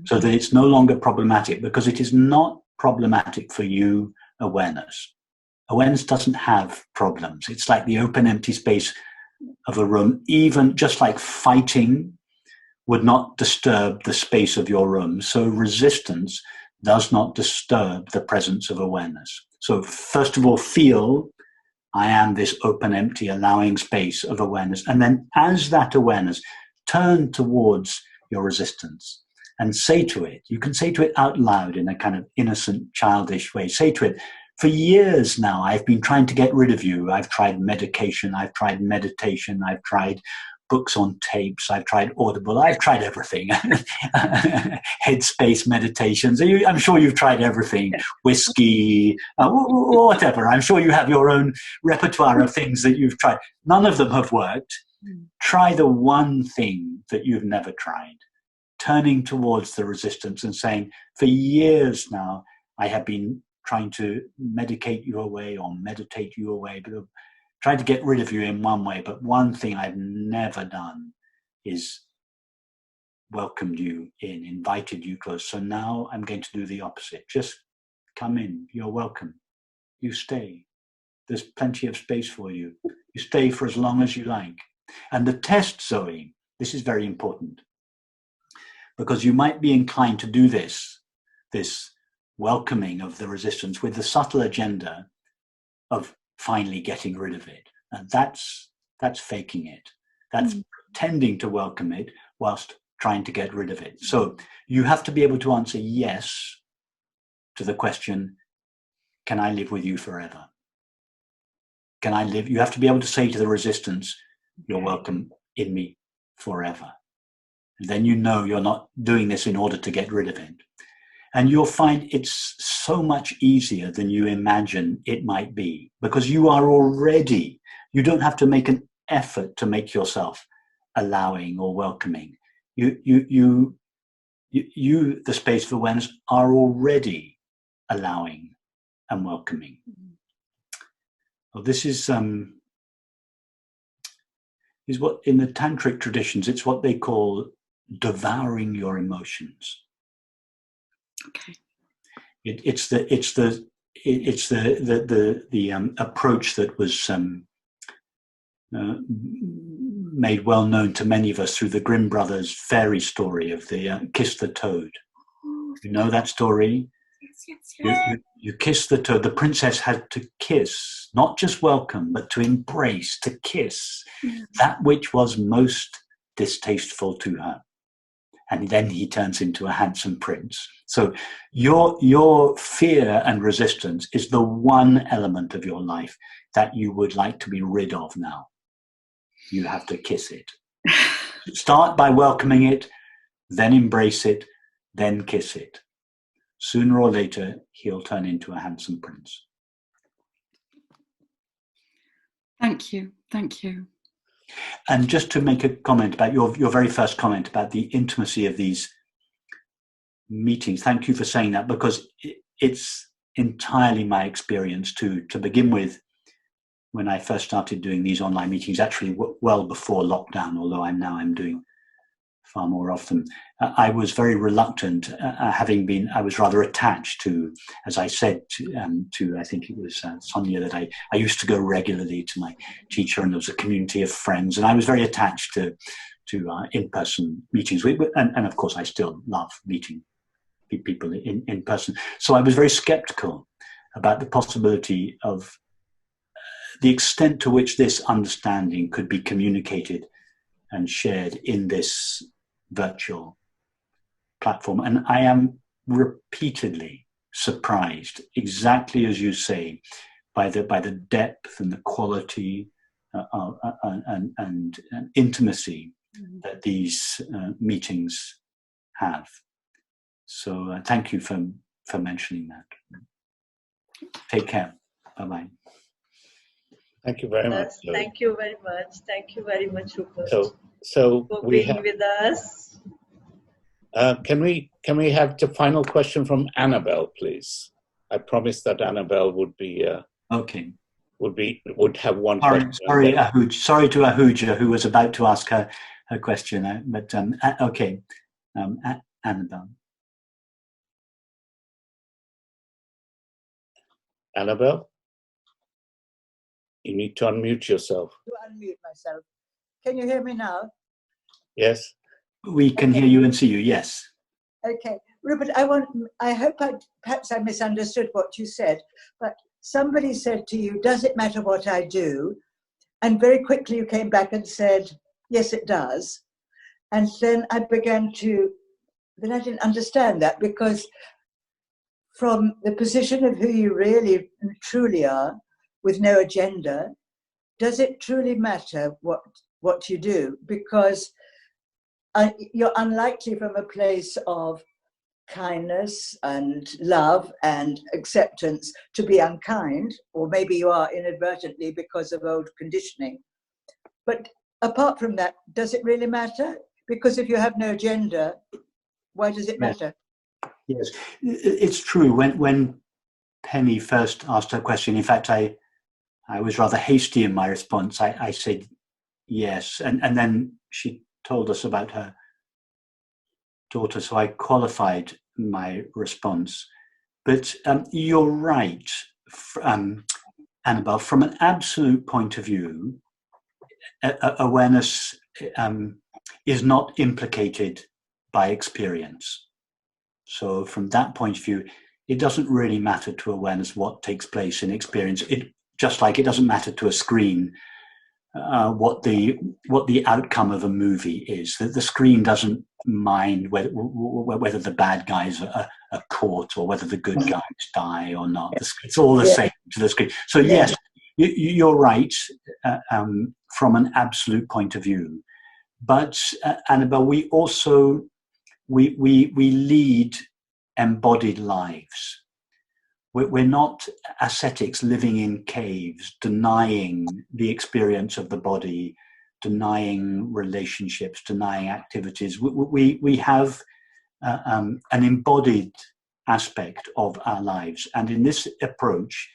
so that it's no longer problematic, because it is not problematic for you, awareness. Awareness doesn't have problems. It's like the open, empty space of a room. Even just like fighting would not disturb the space of your room, so resistance does not disturb the presence of awareness. So first of all, feel I am this open, empty, allowing space of awareness. And then as that awareness, turn towards your resistance and say to it, you can say to it out loud in a kind of innocent, childish way, say to it, for years now, I've been trying to get rid of you. I've tried medication, I've tried meditation, I've tried books on tapes, I've tried Audible, I've tried everything. Headspace meditations, I'm sure you've tried everything. Whiskey, whatever. I'm sure you have your own repertoire of things that you've tried. None of them have worked. Try the one thing that you've never tried. turning towards the resistance and saying, for years now, I have been trying to medicate you away or meditate you away, but trying to get rid of you in one way. But one thing I've never done is welcomed you in, invited you close. So now I'm going to do the opposite. Just come in. You're welcome. You stay. There's plenty of space for you. You stay for as long as you like. And the test, Zoe, this is very important, because you might be inclined to do this welcoming of the resistance with the subtle agenda of finally getting rid of it. And that's faking it. That's pretending to welcome it whilst trying to get rid of it. So you have to be able to answer yes to the question, can I live with you forever? Can I live? You have to be able to say to the resistance, you're welcome in me forever. And then you know you're not doing this in order to get rid of it. And you'll find it's so much easier than you imagine it might be, because you are already, you don't have to make an effort to make yourself allowing or welcoming. You, the space of awareness, are already allowing and welcoming. Well, this is what in the tantric traditions, it's what they call devouring your emotions. Okay. It's the approach that was made well known to many of us through the Grimm brothers' fairy story of the Kiss the Toad. You know that story? Yes. You kiss the toad. The princess had to kiss, not just welcome, but to embrace, to kiss that which was most distasteful to her. And then he turns into a handsome prince. So your fear and resistance is the one element of your life that you would like to be rid of now. You have to kiss it. Start by welcoming it, then embrace it, then kiss it. Sooner or later, he'll turn into a handsome prince. Thank you. Thank you. And just to make a comment about your very first comment about the intimacy of these meetings, thank you for saying that, because it's entirely my experience too. To begin with, when I first started doing these online meetings, actually well before lockdown, although I'm doing far more often, I was very reluctant, I was rather attached to, as I said to I think it was Sonia, that I used to go regularly to my teacher, and there was a community of friends, and I was very attached to in-person meetings. And of course, I still love meeting people in person. So I was very skeptical about the possibility of the extent to which this understanding could be communicated and shared in this virtual platform. And I am repeatedly surprised, exactly as you say, by the depth and the quality and intimacy that these meetings have. So thank you for mentioning that. Take care. Bye-bye. Thank you very much. Thank you very much. Thank you very much, Rupert, so for being with us. Can we have the final question from Annabelle, please? I promised that Annabelle would be okay. Would have one question. Sorry to Ahuja, who was about to ask her question. But okay, Annabelle. Annabelle, you need to unmute yourself. To unmute myself. Can you hear me now? Yes. We can hear you and see you, yes. Okay. Rupert, I hope perhaps I misunderstood what you said, but somebody said to you, does it matter what I do? And very quickly you came back and said, yes, it does. And then I began to, then I didn't understand that, because from the position of who you really truly are, with no agenda, does it truly matter what you do? Because you're unlikely from a place of kindness and love and acceptance to be unkind, or maybe you are inadvertently because of old conditioning. But apart from that, does it really matter? Because if you have no agenda, Why does it matter? Yes, it's true. When Penny first asked her question, in fact, I was rather hasty in my response. I said yes, and then she told us about her daughter, so I qualified my response. But you're right, Annabelle. From an absolute point of view, awareness is not implicated by experience. So from that point of view, it doesn't really matter to awareness what takes place in experience. It just like it doesn't matter to a screen what the outcome of a movie is. The screen doesn't mind whether the bad guys are caught or whether the good guys die or not. It's all the same to the screen. So yes, you're right from an absolute point of view. But Annabelle, we also we lead embodied lives. We're not ascetics living in caves, denying the experience of the body, denying relationships, denying activities. We have an embodied aspect of our lives. And in this approach,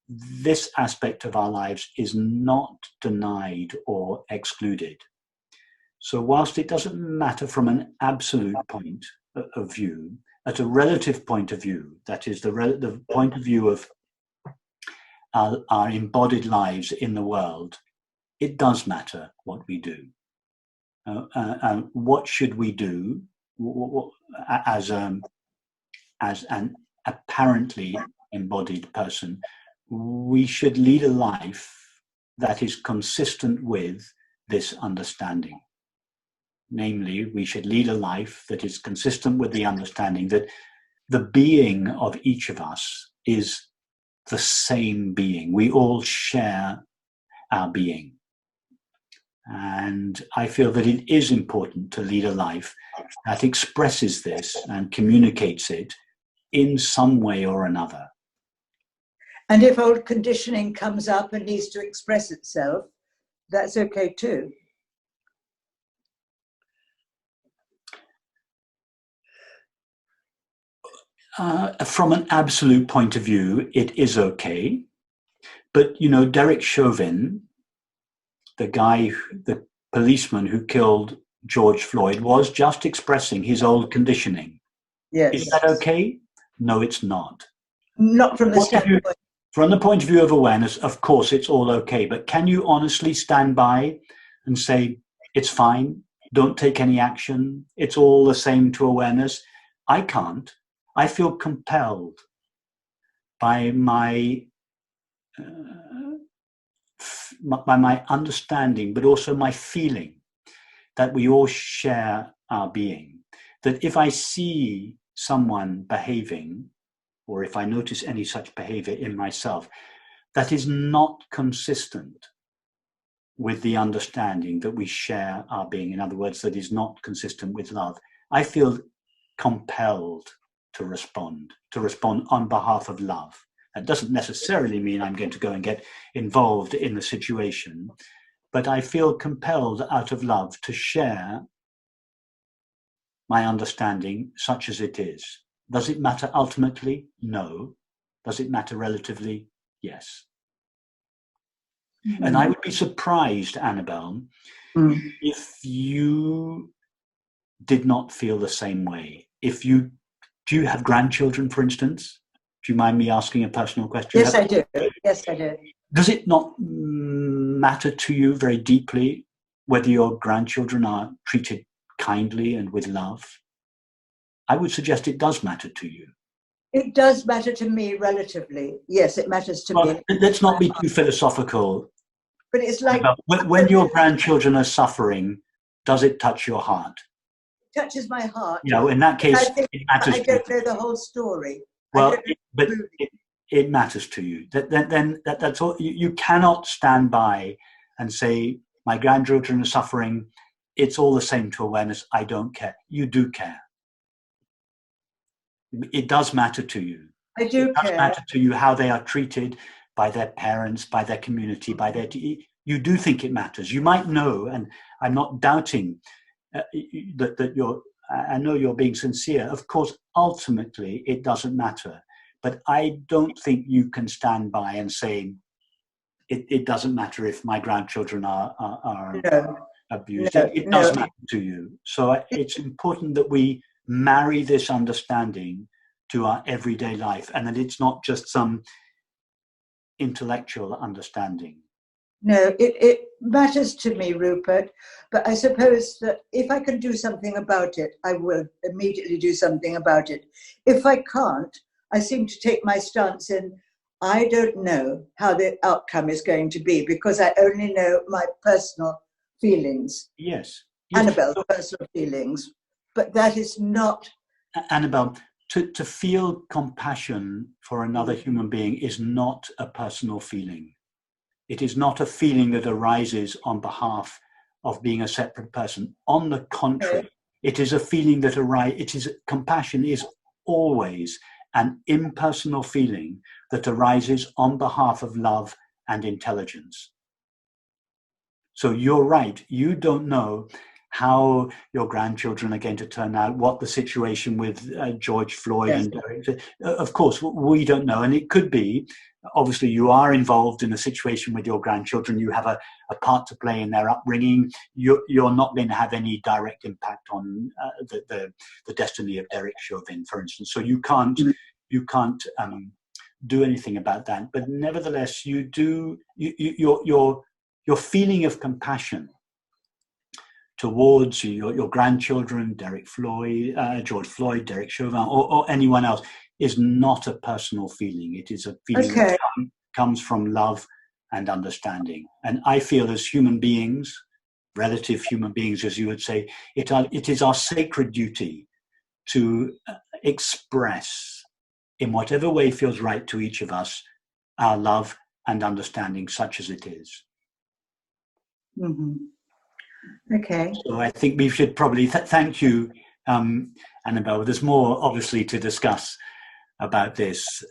this aspect of our lives is not denied or excluded. So whilst it doesn't matter from an absolute point of view, at a relative point of view, that is the point of view of our embodied lives in the world, it does matter what we do. What should we do as an apparently embodied person? We should lead a life that is consistent with this understanding. Namely, we should lead a life that is consistent with the understanding that the being of each of us is the same being. We all share our being. And I feel that it is important to lead a life that expresses this and communicates it in some way or another. And if old conditioning comes up and needs to express itself, that's okay too. From an absolute point of view, it is okay. But, you know, Derek Chauvin, the policeman who killed George Floyd, was just expressing his old conditioning. Yes. Is that okay? No, it's not. Not from the standpoint. From the point of view of awareness, of course, it's all okay. But can you honestly stand by and say, it's fine, don't take any action, it's all the same to awareness? I can't. I feel compelled by my understanding, but also my feeling that we all share our being. That if I see someone behaving, or if I notice any such behavior in myself, that is not consistent with the understanding that we share our being. In other words, that is not consistent with love. I feel compelled to respond on behalf of love. That doesn't necessarily mean I'm going to go and get involved in the situation, but I feel compelled out of love to share my understanding such as it is. Does it matter ultimately? No. Does it matter relatively? Yes. Mm-hmm. And I would be surprised, Annabelle, if you did not feel the same way. Do you have grandchildren, for instance? Do you mind me asking a personal question? Yes, I do. Yes, I do. Does it not matter to you very deeply whether your grandchildren are treated kindly and with love? I would suggest it does matter to you. It does matter to me relatively. Yes, it matters to me. Let's not be too philosophical. But it's like... When your grandchildren are suffering, does it touch your heart? It touches my heart. You know, in that case, it matters. I don't know the whole story. Well, but it matters to you. That's all. You cannot stand by and say, my grandchildren are suffering, it's all the same to awareness, I don't care. You do care. It does matter to you. I do care. It does matter to you how they are treated by their parents, by their community, by their... You do think it matters. You might know, and I'm not doubting that your I know you're being sincere. Of course, ultimately, it doesn't matter. But I don't think you can stand by and say, it doesn't matter if my grandchildren are abused. It does matter to you. So it's important that we marry this understanding to our everyday life, and that it's not just some intellectual understanding. No, it matters to me, Rupert, but I suppose that if I can do something about it, I will immediately do something about it. If I can't, I seem to take my stance in, I don't know how the outcome is going to be, because I only know my personal feelings. Yes. Annabelle's personal feelings, but that is not... Annabelle, to feel compassion for another human being is not a personal feeling. It is not a feeling that arises on behalf of being a separate person. On the contrary, it is a feeling that compassion is always an impersonal feeling that arises on behalf of love and intelligence. So you're right. You don't know how your grandchildren are going to turn out, what the situation with George Floyd and Derek. Of course, we don't know. And it could be, obviously, you are involved in a situation with your grandchildren. You have a part to play in their upbringing. You're not going to have any direct impact on the destiny of Derek Chauvin, for instance. So you can't do anything about that. But nevertheless, you do. Your feeling of compassion towards your grandchildren, George Floyd, Derek Chauvin, or anyone else, is not a personal feeling. It is a feeling that comes from love and understanding. And I feel, as human beings, relative human beings, as you would say, it is our sacred duty to express, in whatever way feels right to each of us, our love and understanding, such as it is. Mm-hmm. Okay. So I think we should probably thank you, Annabelle. There's more, obviously, to discuss about this.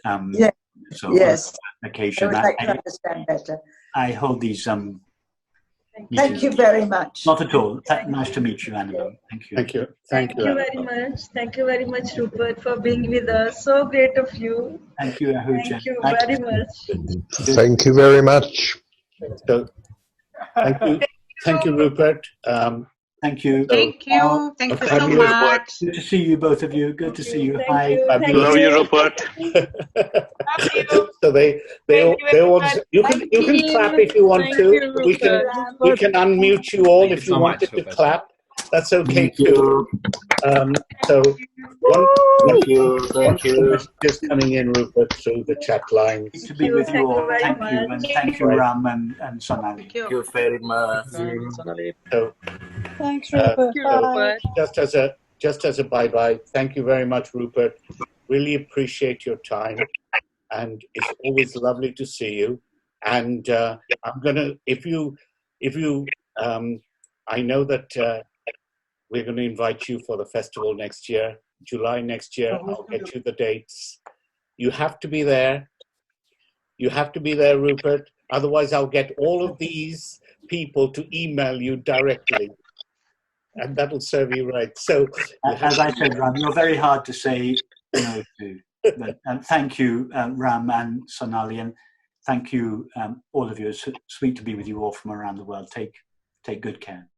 So yes. Occasion. I would like to understand better. I hold these. Thank you very much. Not at all. Nice to meet you, Annabelle. Thank you. Thank you. Thank you very much. Thank you very much, Rupert, for being with us. So great of you. Thank you, Ahuja. Thank you very much. Thank you very much. So, thank you, Rupert. Thank you. Thank you. Thank you so much. Good to see you, both of you. Good to see you. Hi. Love you, Rupert. So they all. You can clap if you want to. We can unmute you all if you wanted to clap. That's okay too. So Thank you. Just coming in, Rupert, through the chat line. Good to be with you all. Thank you, and thank you, Ram and Sonali. Thank you very much. So, thanks, Rupert. Bye. Just as a bye-bye, thank you very much, Rupert. Really appreciate your time, and it's always lovely to see you. And I'm gonna, if you, I know that we're going to invite you for the festival next year, July next year. I'll get you the dates. You have to be there. You have to be there, Rupert. Otherwise, I'll get all of these people to email you directly. And that'll serve you right. So, as I said, Ram, you're very hard to say no to. But, thank you, Ram and Sonali, and thank you, all of you. It's sweet to be with you all from around the world. Take good care.